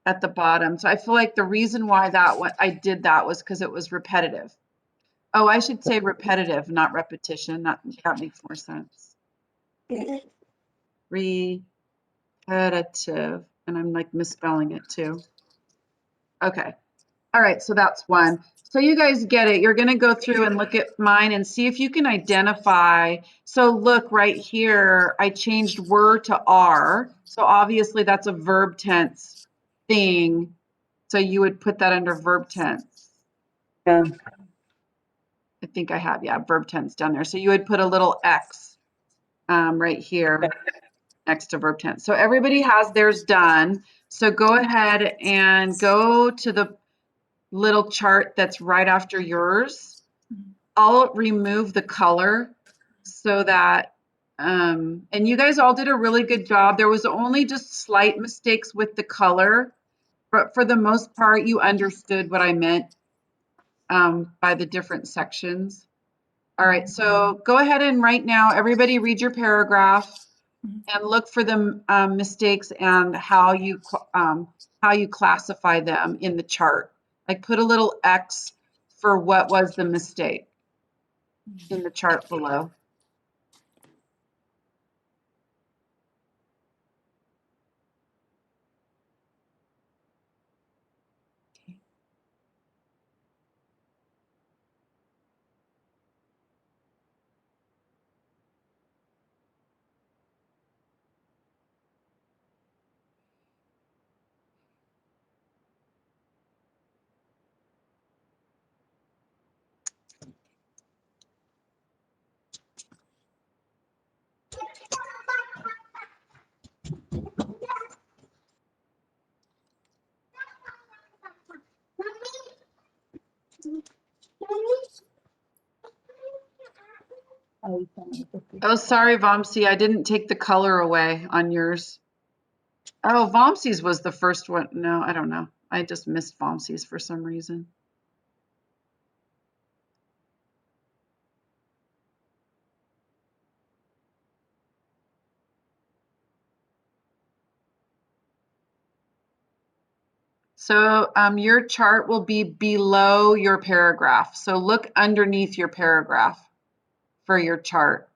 at the bottom. So I feel like the reason why I did that was because it was repetitive. Oh, I should say repetitive, not repetition. That makes more sense. Repetitive. And I'm like misspelling it too. Okay. All right. So that's one. So you guys get it. You're going to go through and look at mine and see if you can identify. So look right here, I changed were to are. So obviously that's a verb tense thing. So you would put that under verb tense. Yeah. I think I have, yeah, verb tense down there. So you would put a little X right here next to verb tense. So everybody has theirs done. So go ahead and go to the little chart that's right after yours. I'll remove the color so that, and you guys all did a really good job. There was only just slight mistakes with the color, but for the most part, you understood what I meant by the different sections. All right, so go ahead and right now, everybody read your paragraph and look for the mistakes and how you classify them in the chart. Like put a little X for what was the mistake in the chart below. Oh, sorry, Vamsi, I didn't take the color away on yours. Oh, Vamsi's was the first one. No, I don't know. I just missed Vamsi's for some reason. So your chart will be below your paragraph. So look underneath your paragraph for your chart.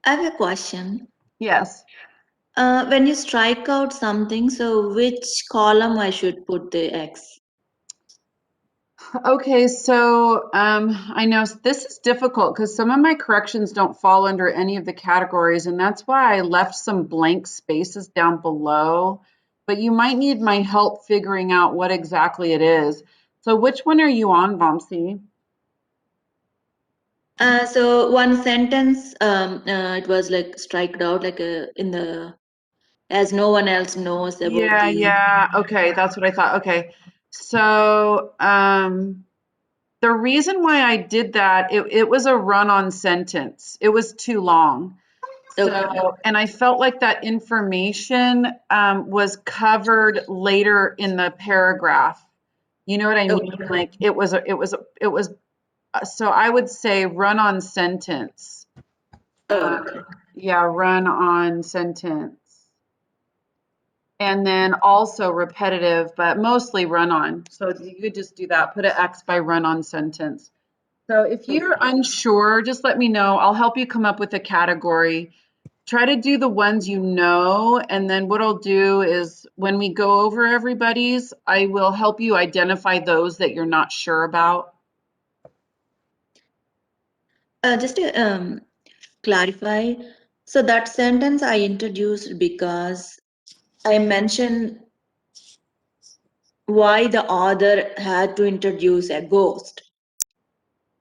I have a question. Yes. When you strike out something, so which column I should put the X? Okay, so I know this is difficult because some of my corrections don't fall under any of the categories, and that's why I left some blank spaces down below. But you might need my help figuring out what exactly it is. So which one are you on, Vamsi? So one sentence, it was like striked out, like in the, as no one else knows about Yeah, the. yeah. Okay, that's what I thought. Okay. So the reason why I did that, it was a run-on sentence. It was too long. So, Okay. and I felt like that information was covered later in the paragraph. You know what I mean? Okay. Like it was, so I would say run on sentence. Okay. Yeah, run on sentence. And then also repetitive, but mostly run on. So you could just do that, put an X by run on sentence. So if you're unsure, just let me know. I'll help you come up with a category. Try to do the ones you know, and then what I'll do is when we go over everybody's, I will help you identify those that you're not sure about. Just to clarify, so that sentence I introduced because I mentioned why the author had to introduce a ghost,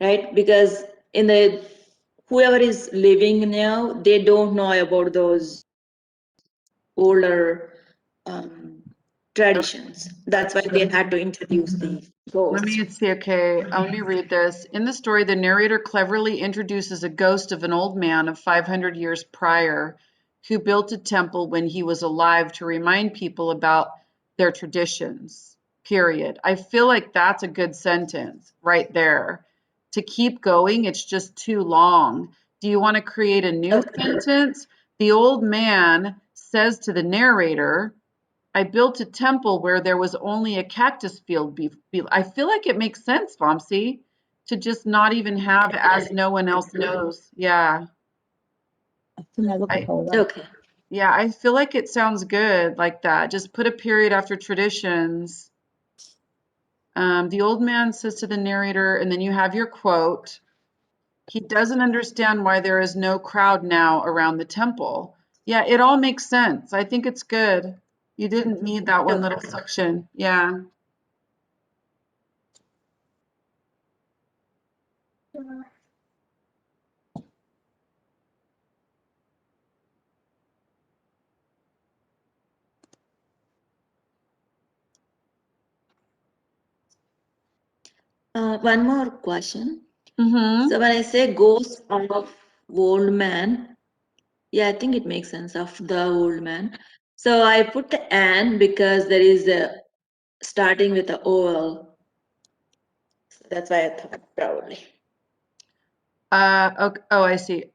right? Because in the whoever is living now, they don't know about those older traditions. That's why they had to introduce the Let ghost. me see, okay, let me read this. In the story, the narrator cleverly introduces a ghost of an old man of 500 years prior who built a temple when he was alive to remind people about their traditions, period. I feel like that's a good sentence right there. To keep going, it's just too long. Do you want to create a new sentence? The old man says to the narrator, I built a temple where there was only a cactus field. I feel like it makes sense, Vamsi, to just not even have as no one else knows. Yeah. Okay. Yeah, I feel like it sounds good like that. Just put a period after traditions. The old man says to the narrator, and then you have your quote. He doesn't understand why there is no crowd now around the temple. Yeah, it all makes sense. I think it's good. You didn't need that one little section. Yeah. One more question. Mm-hmm. So when I say ghost of old man, yeah, I think it makes sense of the old man. So I put the an because there is a starting with the OL. So that's why I thought probably. Okay. Oh, I see.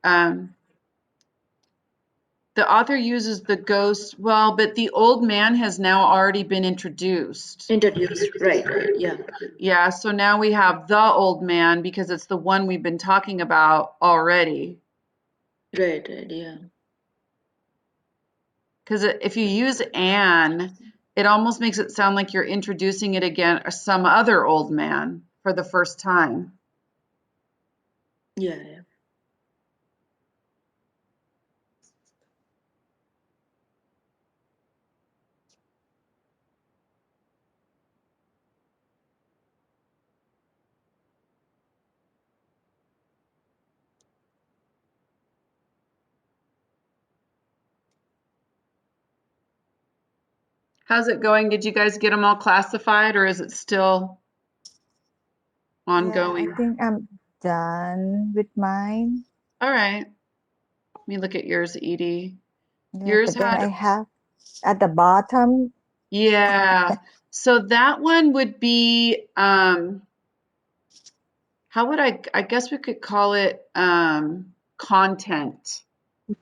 The author uses the ghost. Well, but the old man has now already been introduced. Introduced, right, yeah. Yeah, so now we have the old man because it's the one we've been talking about already. Right, yeah. Because if you use an, it almost makes it sound like you're introducing it again, or some other old man for the first time. Yeah, yeah. How's it going? Did you guys get them all classified, or is it still ongoing? Yeah, I think I'm done with mine. All right. Let me look at yours, Edie. Yeah, Yours but then I had, have at the bottom Yeah. So that one would be, how would I guess we could call it content.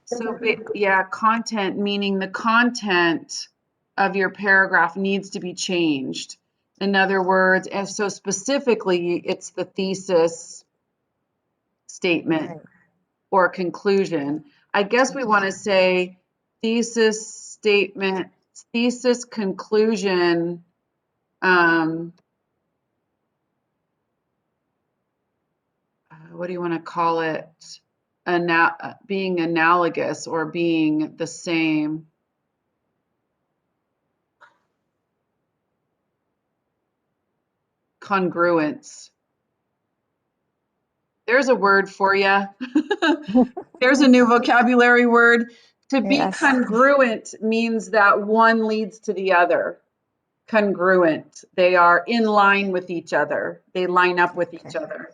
So yeah, content, meaning the content of your paragraph needs to be changed. In other words, and so specifically, it's the thesis statement Right. or conclusion. I guess we want to say thesis statement, thesis conclusion. What do you want to call it? Being analogous or being the same. Congruence. There's a word for you. There's a new vocabulary word. To be Yes. congruent means that one leads to the other. Congruent. They are in line with each other. They line up with each other.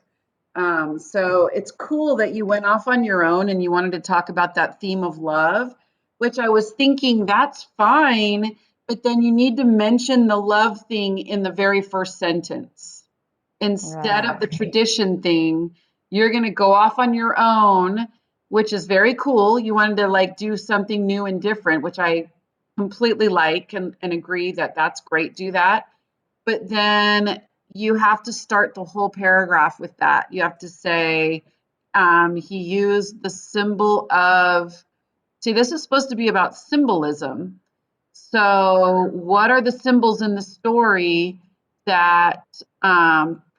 So it's cool that you went off on your own and you wanted to talk about that theme of love, which I was thinking that's fine, but then you need to mention the love thing in the very first sentence. Instead of the tradition thing, you're going to go off on your own, which is very cool. You wanted to like do something new and different, which I completely like and agree that that's great. Do that. But then you have to start the whole paragraph with that. You have to say, he used the symbol of, see, this is supposed to be about symbolism. So what are the symbols in the story that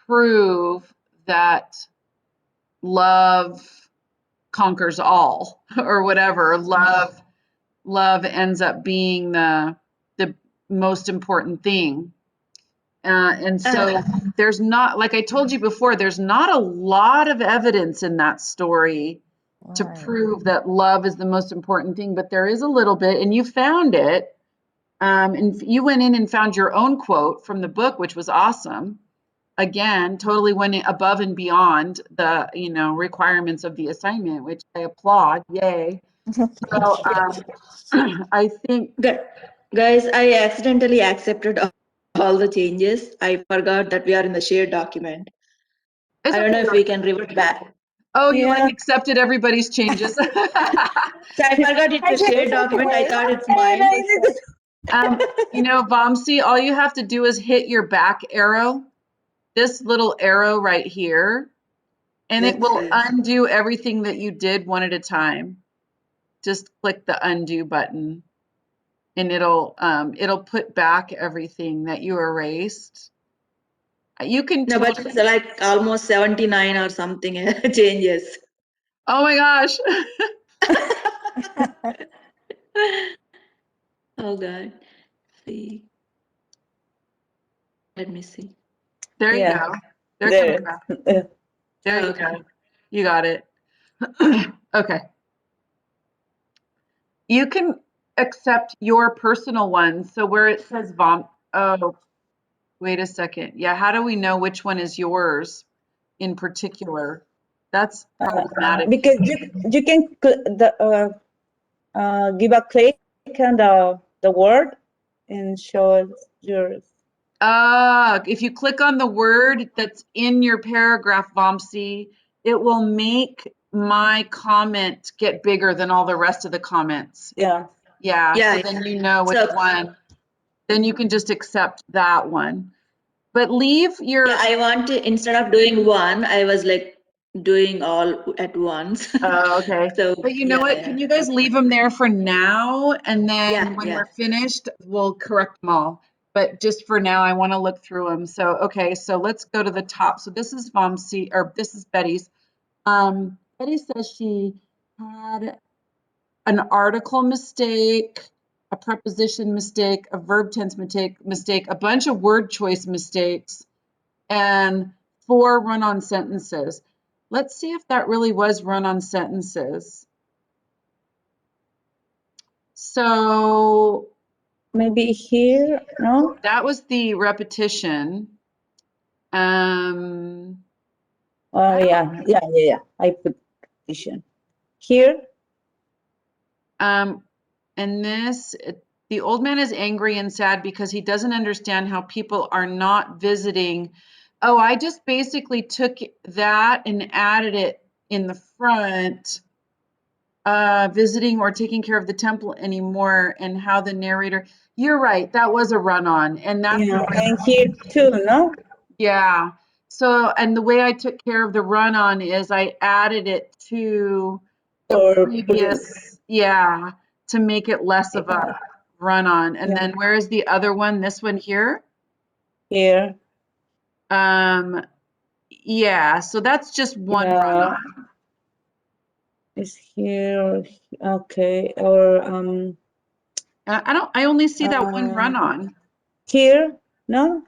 prove that love conquers all or whatever? Love ends up being the most important thing. And so there's not, like I told you before, there's not a lot of evidence in that story to prove that love is the most important thing, but there is a little bit, and you found it. And you went in and found your own quote from the book, which was awesome. Again, totally went above and beyond the, requirements of the assignment, which I applaud. Yay. So I think, Guys, I accidentally accepted all the changes. I forgot that we are in the shared document. it's I don't know okay. if we can revert back. Oh, you like Yeah. accepted everybody's changes. So I forgot it's a shared document. I thought it's mine. Vamsi, all you have to do is hit your back arrow, this little arrow right here, and it Let's will see. undo everything that you did one at a time. Just click the undo button and it'll put back everything that you erased. You can No, but it's like almost 79 or something changes. Oh my gosh. Oh God. See. Let me see. There you Yeah. go. They're There. coming back. There you Okay. go. You got it. Okay. You can accept your personal ones. So where it says oh, wait a second. Yeah, how do we know which one is yours in particular? That's problematic. Because you can give a click on the word and show yours. If you click on the word that's in your paragraph, Vamsi, it will make my comment get bigger than all the rest of the comments. Yeah. Yeah, Yeah, so then you know which So- one. Then you can just accept that one. But leave your Yeah, I want to, instead of doing one, I was like doing all at once. okay. So, But you know what? Can you guys leave them there for now? And then Yeah, when yeah. we're finished, we'll correct them all. But just for now, I want to look through them. So, okay, so let's go to the top. So this is Vamsi, or this is Betty's. Betty says she had an article mistake, a preposition mistake, a verb tense mistake, a bunch of word choice mistakes, and 4 run-on sentences. Let's see if that really was run-on sentences. So Maybe here, no? that was the repetition. Oh, yeah. I put petition. Here, And this, The old man is angry and sad because he doesn't understand how people are not visiting. Oh, I just basically took that and added it in the front. Visiting or taking care of the temple anymore, and how the narrator. You're right. That was a run-on, and that's Yeah, and here too, no? yeah. So, and the way I took care of the run-on is I added it to the Or previous, yeah, to make it less of yeah, a run-on. And yeah. then where is the other one? This one here? Here, Yeah, so that's just one yeah, run-on. it's here. Okay, or I only see that one uh, run-on. here, no?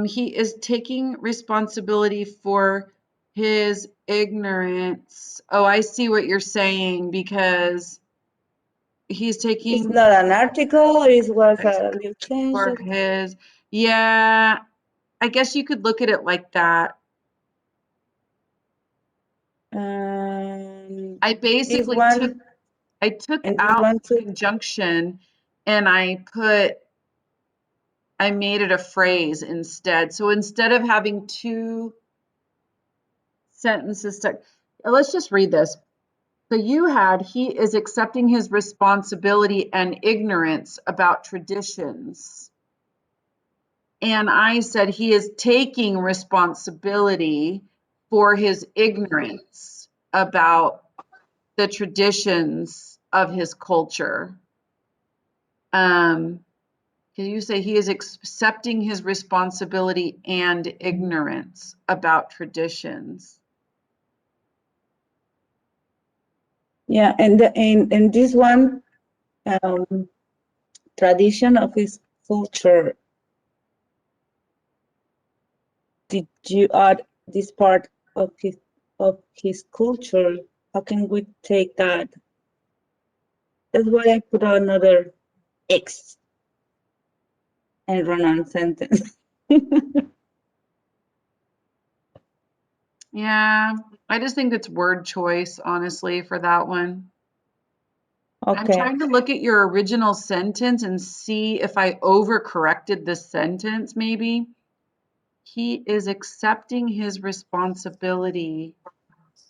He is taking responsibility for his ignorance. Oh, I see what you're saying, because he's It's taking not an article. It was a little change. for his, yeah, I guess you could look at it like that. I This basically one took and this out one the too. conjunction and I made it a phrase instead. So instead of having two sentences stuck, let's just read this. So you had, he is accepting his responsibility and ignorance about traditions. And I said he is taking responsibility for his ignorance about the traditions of his culture. Can you say he is accepting his responsibility and ignorance about traditions? Yeah, and and this one tradition of his culture. Did you add this part of his culture? How can we take that? That's why I put another X and run-on sentence. Yeah, I just think it's word choice, honestly, for that one. I'm Okay. trying to look at your original sentence and see if I overcorrected this sentence, maybe. He is accepting his responsibility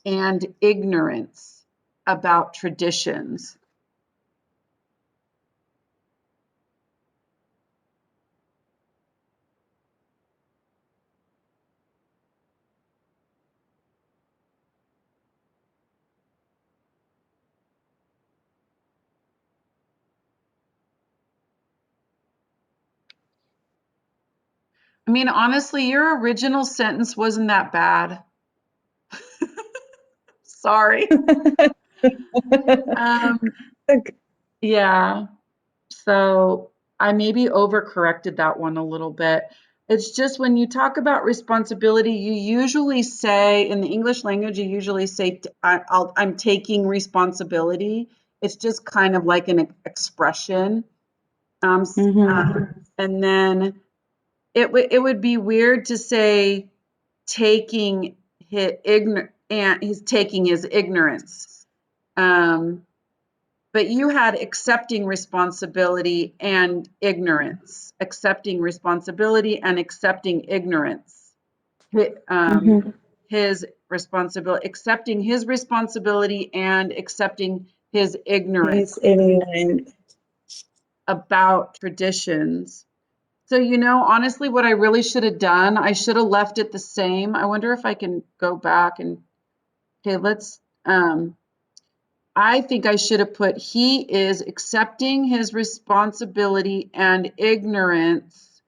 and ignorance about traditions. I mean, honestly, your original sentence wasn't that bad. Sorry. Um, yeah. So I maybe overcorrected that one a little bit. It's just when you talk about responsibility, you usually say, in the English language, you usually say, I'm taking responsibility. It's just kind of like an expression. Mhm. And then it would be weird to say taking his he's taking his ignorance. But you had accepting responsibility and ignorance, accepting responsibility and accepting ignorance. Mhm. His responsibility, accepting his responsibility and accepting his ignorance He's ignorant. about traditions. So, honestly, what I really should have done, I should have left it the same. I wonder if I can go back and, okay, I think I should have put, he is accepting his responsibility and ignorance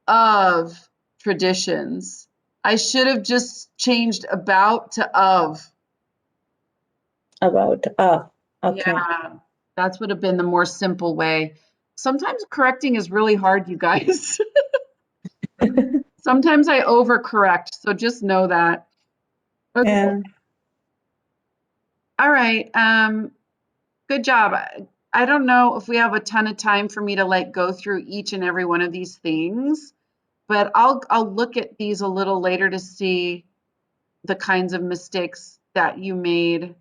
of traditions. I should have just changed about to of. About okay. Yeah, that would have been the more simple way. Sometimes correcting is really hard, you guys. Sometimes I overcorrect, so just know that. Okay. Yeah. All right. Good job. I don't know if we have a ton of time for me to go through each and every one of these things, but I'll look at these a little later to see the kinds of mistakes that you made.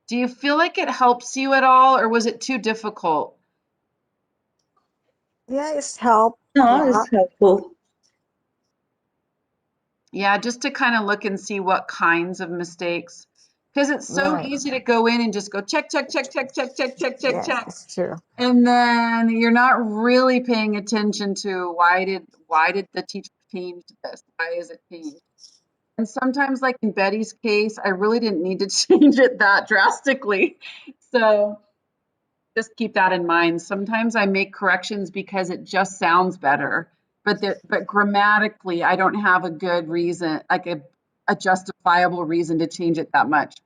Do you feel like it helps you at all, or was it too difficult? Yeah, it's helped a No, lot. it's helpful. Yeah, just to kind of look and see what kinds of mistakes, because it's so Right. easy to go in and just go check, check, check, check, check, check, check, check, Yes, check. it's true. And then you're not really paying attention to why did the teacher change this? Why is it changed? And sometimes, like in Betty's case, I really didn't need to change it that drastically. So just keep that in mind. Sometimes I make corrections because it just sounds better, but grammatically, I don't have a good reason, like a justifiable reason to change it that much.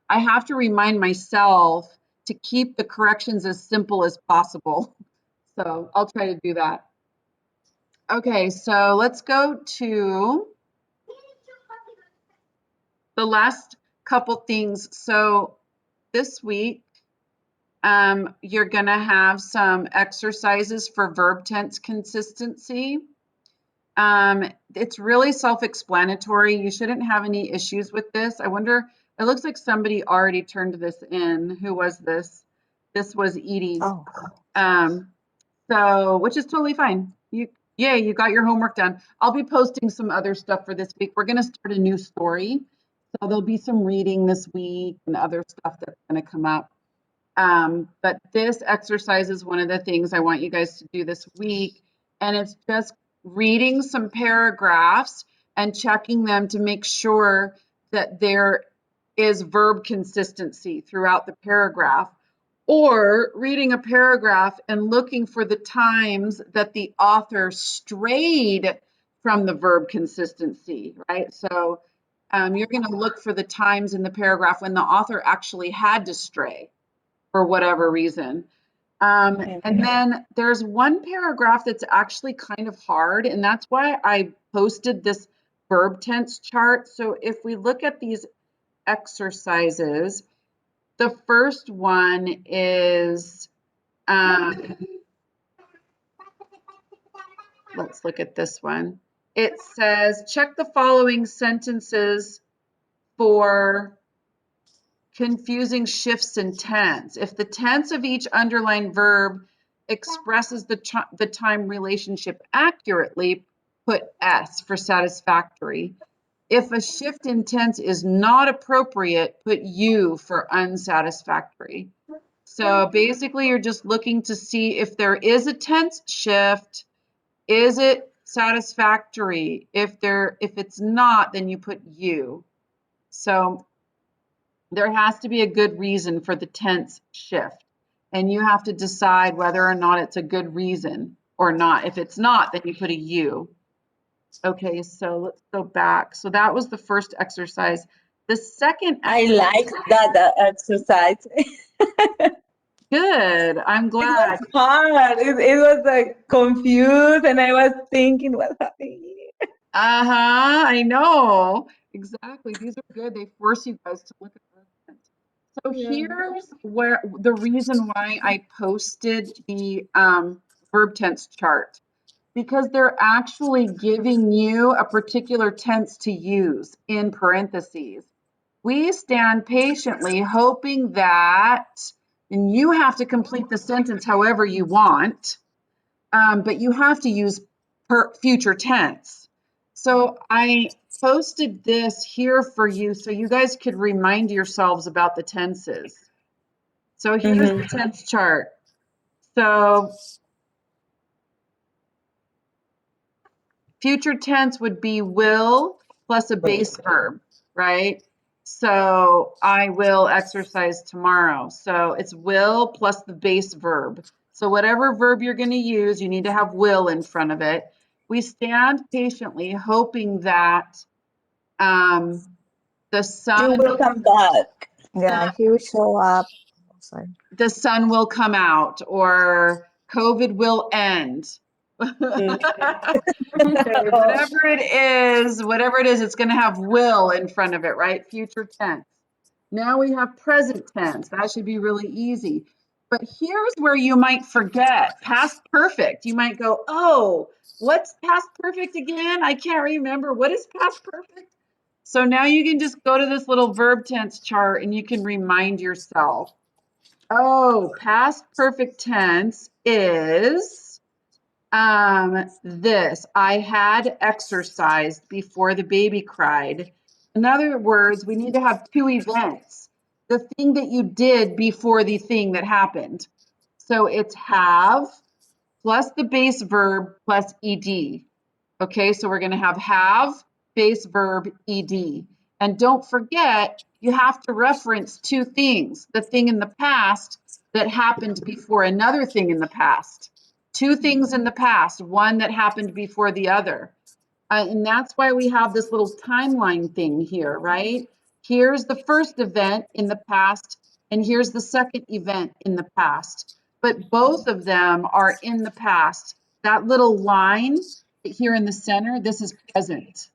I have to remind myself to keep the corrections as simple as possible. So I'll try to do that. Okay, so let's go to the last couple things. So this week, you're going to have some exercises for verb tense consistency. It's really self-explanatory. You shouldn't have any issues with this. I wonder, it looks like somebody already turned this in. Who was this? This was Edie. Oh, So, which is totally fine. Yay, you got your homework done. I'll be posting some other stuff for this week. We're going to start a new story. So there'll be some reading this week and other stuff that's going to come up. But this exercise is one of the things I want you guys to do this week. And it's just reading some paragraphs and checking them to make sure that there is verb consistency throughout the paragraph. Or reading a paragraph and looking for the times that the author strayed from the verb consistency, right? So you're going to look for the times in the paragraph when the author actually had to stray for whatever reason. And then there's one paragraph that's actually kind of hard, and that's why I posted this verb tense chart. So if we look at these exercises, the first one is, let's look at this one. It says, check the following sentences for confusing shifts in tense. If the tense of each underlined verb expresses the time relationship accurately, put S for satisfactory. If a shift in tense is not appropriate, put U for unsatisfactory. So basically, you're just looking to see if there is a tense shift, is it satisfactory? If it's not, then you put U. So there has to be a good reason for the tense shift. And you have to decide whether or not it's a good reason or not. If it's not, then you put a U. Okay, so let's go back. So that was the first exercise. The second I exercise, like that exercise. good. I'm It glad. was hard. It was like confused, and I was thinking, what's happening here? I know. Exactly. These are good. They force you guys to look at the tense. So Yeah. here's where the reason why I posted the verb tense chart, because they're actually giving you a particular tense to use in parentheses. We stand patiently hoping that, and you have to complete the sentence however you want, but you have to use future tense. So I posted this here for you so you guys could remind yourselves about the tenses. So here's the tense chart. So future tense would be will plus a base verb, right? So I will exercise tomorrow. So it's will plus the base verb. So whatever verb you're going to use, you need to have will in front of it. We stand patiently hoping that the You sun will come back. yeah, he will show up. Sorry. the sun will come out or COVID will end. Whatever it is, it's going to have will in front of it, right? Future tense. Now we have present tense. That should be really easy. But here's where you might forget past perfect. You might go, oh, what's past perfect again? I can't remember. What is past perfect? So now you can just go to this little verb tense chart and you can remind yourself, oh, past perfect tense is this. I had exercised before the baby cried. In other words, we need to have two events. The thing that you did before the thing that happened. So it's have plus the base verb plus ed. Okay, so we're going to have base verb ed. And don't forget, you have to reference two things, the thing in the past that happened before another thing in the past. Two things in the past, one that happened before the other. And that's why we have this little timeline thing here, right? Here's the first event in the past, and here's the second event in the past. But both of them are in the past. That little line here in the center, this is present.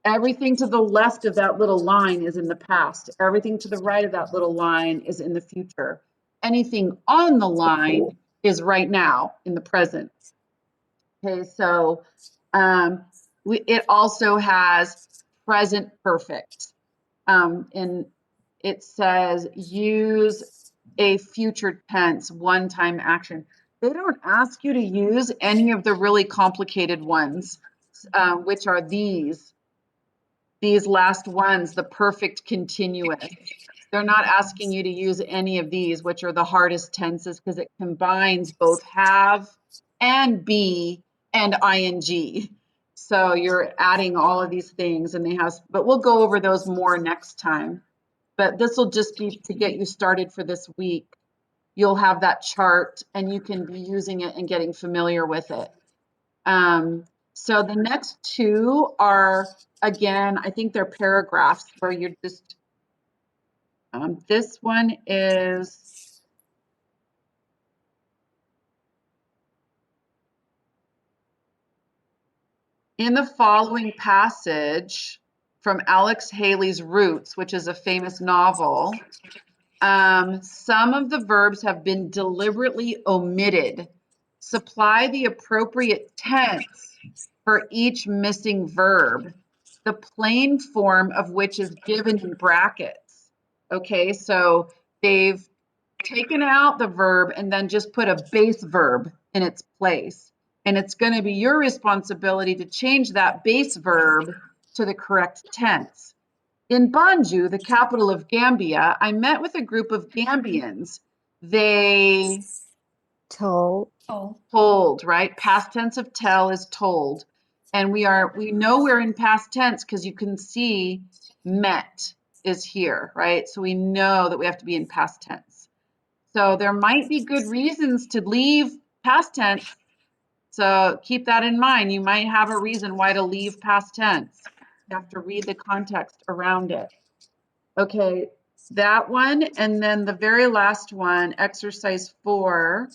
Everything to the left of that little line is in the past. Everything to the right of that little line is in the future. Anything on the line is right now in the present. Okay, so it also has present perfect. And it says use a future tense one-time action. They don't ask you to use any of the really complicated ones, which are these last ones, the perfect continuous. They're not asking you to use any of these, which are the hardest tenses, because it combines both have and be and ing. So you're adding all of these things, and they have, but we'll go over those more next time. But this will just be to get you started for this week. You'll have that chart and you can be using it and getting familiar with it. So the next two are, again, I think they're paragraphs where you're just, this one is, in the following passage from Alex Haley's Roots, which is a famous novel, some of the verbs have been deliberately omitted. Supply the appropriate tense for each missing verb, the plain form of which is given in brackets. Okay, so they've taken out the verb and then just put a base verb in its place. And it's going to be your responsibility to change that base verb to the correct tense. In Banjul, the capital of Gambia, I met with a group of Gambians. They Told. told, right? Past tense of tell is told. And we know we're in past tense because you can see met is here, right? So we know that we have to be in past tense. So there might be good reasons to leave past tense. So keep that in mind. You might have a reason why to leave past tense. You have to read the context around it. Okay, that one, and then the very last one, exercise 4,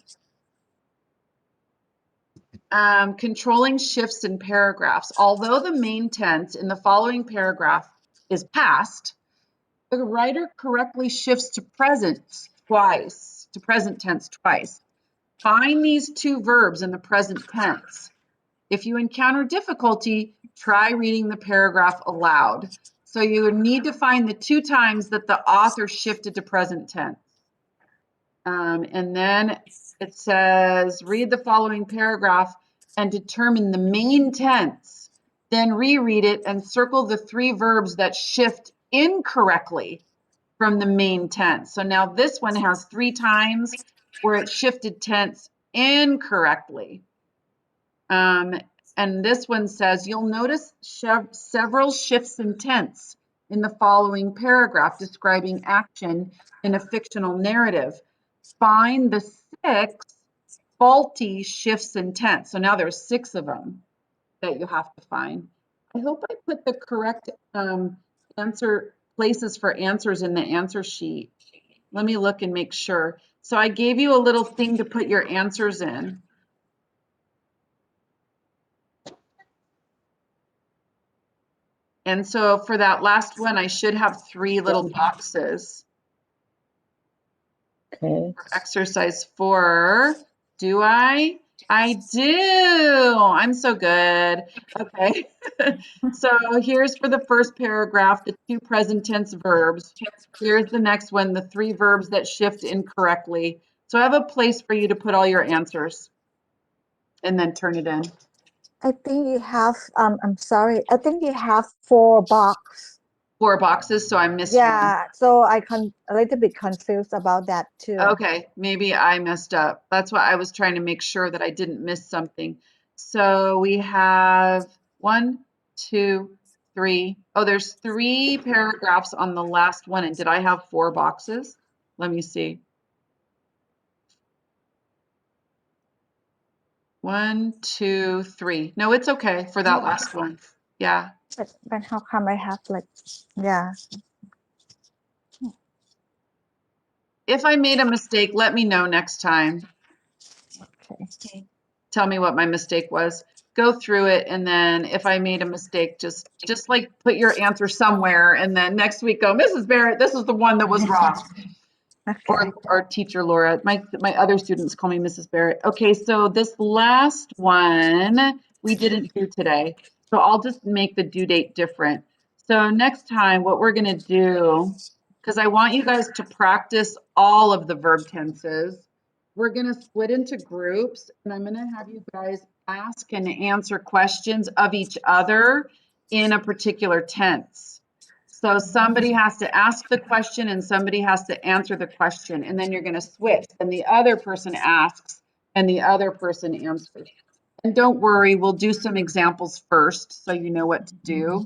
controlling shifts in paragraphs. Although the main tense in the following paragraph is past, the writer correctly shifts to present tense twice. Find these two verbs in the present tense. If you encounter difficulty, try reading the paragraph aloud. So you would need to find the two times that the author shifted to present tense. And then it says, read the following paragraph and determine the main tense. Then reread it and circle the 3 verbs that shift incorrectly from the main tense. So now this one has 3 times where it shifted tense incorrectly. And this one says, you'll notice several shifts in tense in the following paragraph describing action in a fictional narrative. Find the 6 faulty shifts in tense. So now there's 6 of them that you have to find. I hope I put the correct answer places for answers in the answer sheet. Let me look and make sure. So I gave you a little thing to put your answers in. And so for that last one, I should have 3 little boxes. Okay. For exercise 4, do I? I do. I'm so good. Okay. So here's for the first paragraph, the 2 present tense verbs. Here's the next one, the 3 verbs that shift incorrectly. So I have a place for you to put all your answers and then turn it in. I think you have, I'm sorry, I think you have 4 box. 4 boxes, so I missed one. Yeah, so a little bit confused about that too. Okay, maybe I messed up. That's why I was trying to make sure that I didn't miss something. So we have 1, 2, 3. Oh, there's 3 paragraphs on the last one. And did I have 4 boxes? Let me see. 1, 2, 3. No, it's okay for that last one. Yeah. But how come I have like, yeah. If I made a mistake, let me know next time. Okay. Tell me what my mistake was. Go through it, and then if I made a mistake, just like put your answer somewhere, and then next week go, Mrs. Barrett, this is the one that was wrong. Okay. Or teacher Laura. My other students call me Mrs. Barrett. Okay, so this last one we didn't do today. So I'll just make the due date different. So next time what we're gonna do, because I want you guys to practice all of the verb tenses, we're gonna split into groups, and I'm gonna have you guys ask and answer questions of each other in a particular tense. So somebody has to ask the question and somebody has to answer the question, and then you're going to switch. And the other person asks and the other person answers. And don't worry, we'll do some examples first so you know what to do.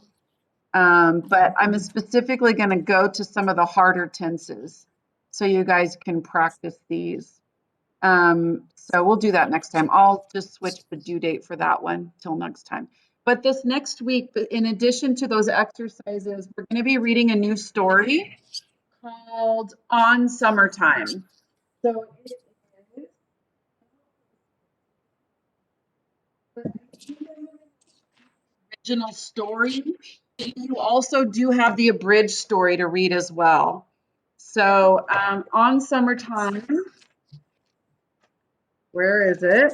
But I'm specifically going to go to some of the harder tenses so you guys can practice these. So we'll do that next time. I'll just switch the due date for that one till next time. But this next week, in addition to those exercises, we're going to be reading a new story called On Summertime. So it is the original story. You also do have the abridged story to read as well. So On Summertime, where is it?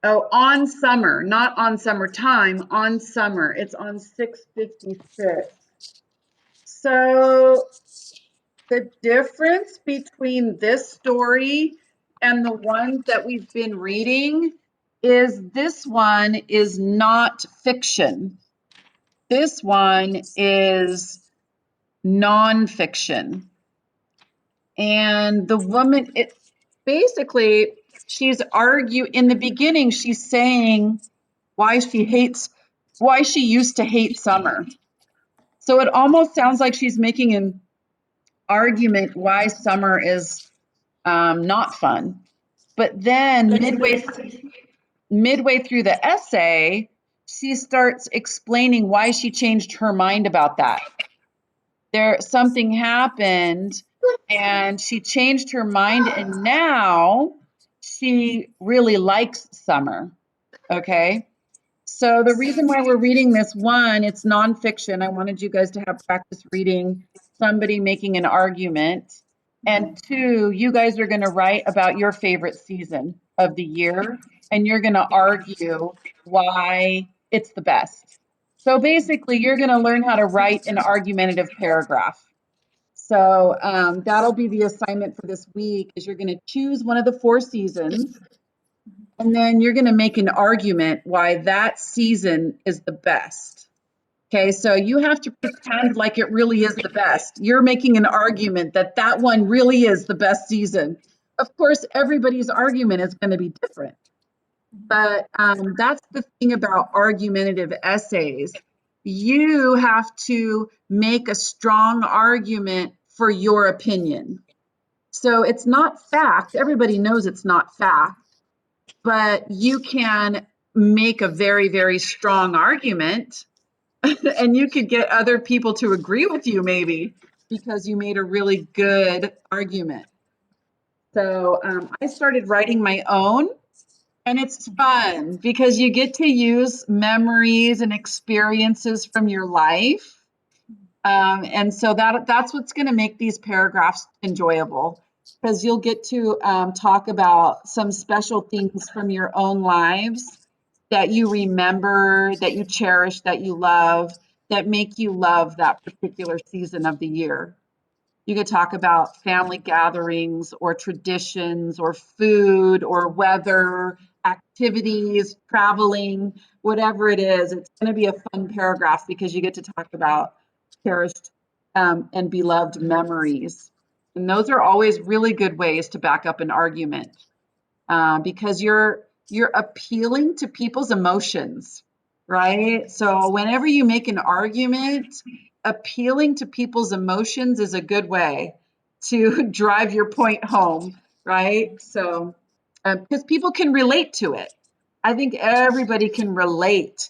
Oh, On Summer, not On Summertime, On Summer. It's on 656. So the difference between this story and the ones that we've been reading is this one is not fiction. This one is nonfiction. And the woman, it basically, she's in the beginning, she's saying why she used to hate summer. So it almost sounds like she's making an argument why summer is not fun. But then midway through the essay, she starts explaining why she changed her mind about that. Something happened and she changed her mind, and now she really likes summer. Okay. So the reason why we're reading this, one, it's nonfiction. I wanted you guys to have practice reading somebody making an argument. And 2, you guys are going to write about your favorite season of the year, and you're going to argue why it's the best. So basically, you're going to learn how to write an argumentative paragraph. So that'll be the assignment for this week, is you're going to choose one of the 4 seasons, and then you're going to make an argument why that season is the best. Okay, so you have to pretend like it really is the best. You're making an argument that that one really is the best season. Of course, everybody's argument is going to be different. But that's the thing about argumentative essays. You have to make a strong argument for your opinion. So it's not fact. Everybody knows it's not fact. But you can make a very, very strong argument and you could get other people to agree with you maybe because you made a really good argument. So I started writing my own, and it's fun because you get to use memories and experiences from your life And so that's what's going to make these paragraphs enjoyable, because you'll get to talk about some special things from your own lives that you remember, that you cherish, that you love, that make you love that particular season of the year. You could talk about family gatherings or traditions or food or weather, activities, traveling, whatever it is. It's going to be a fun paragraph because you get to talk about cherished and beloved memories. And those are always really good ways to back up an argument because you're appealing to people's emotions, right? So whenever you make an argument, appealing to people's emotions is a good way to drive your point home, right? So, because people can relate to it. I think everybody can relate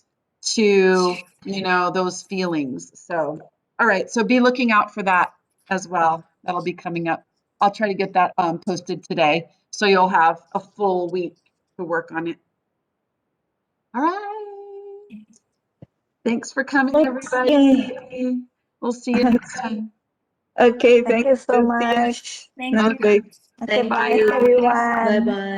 to, those feelings. So, all right. So be looking out for that as well. That'll be coming up. I'll try to get that posted today, so you'll have a full week to work on it. All right. Thanks for coming, everybody. We'll see you next time. Okay, thank you so much. Thank you. Okay, Thank bye you. everyone. Bye bye.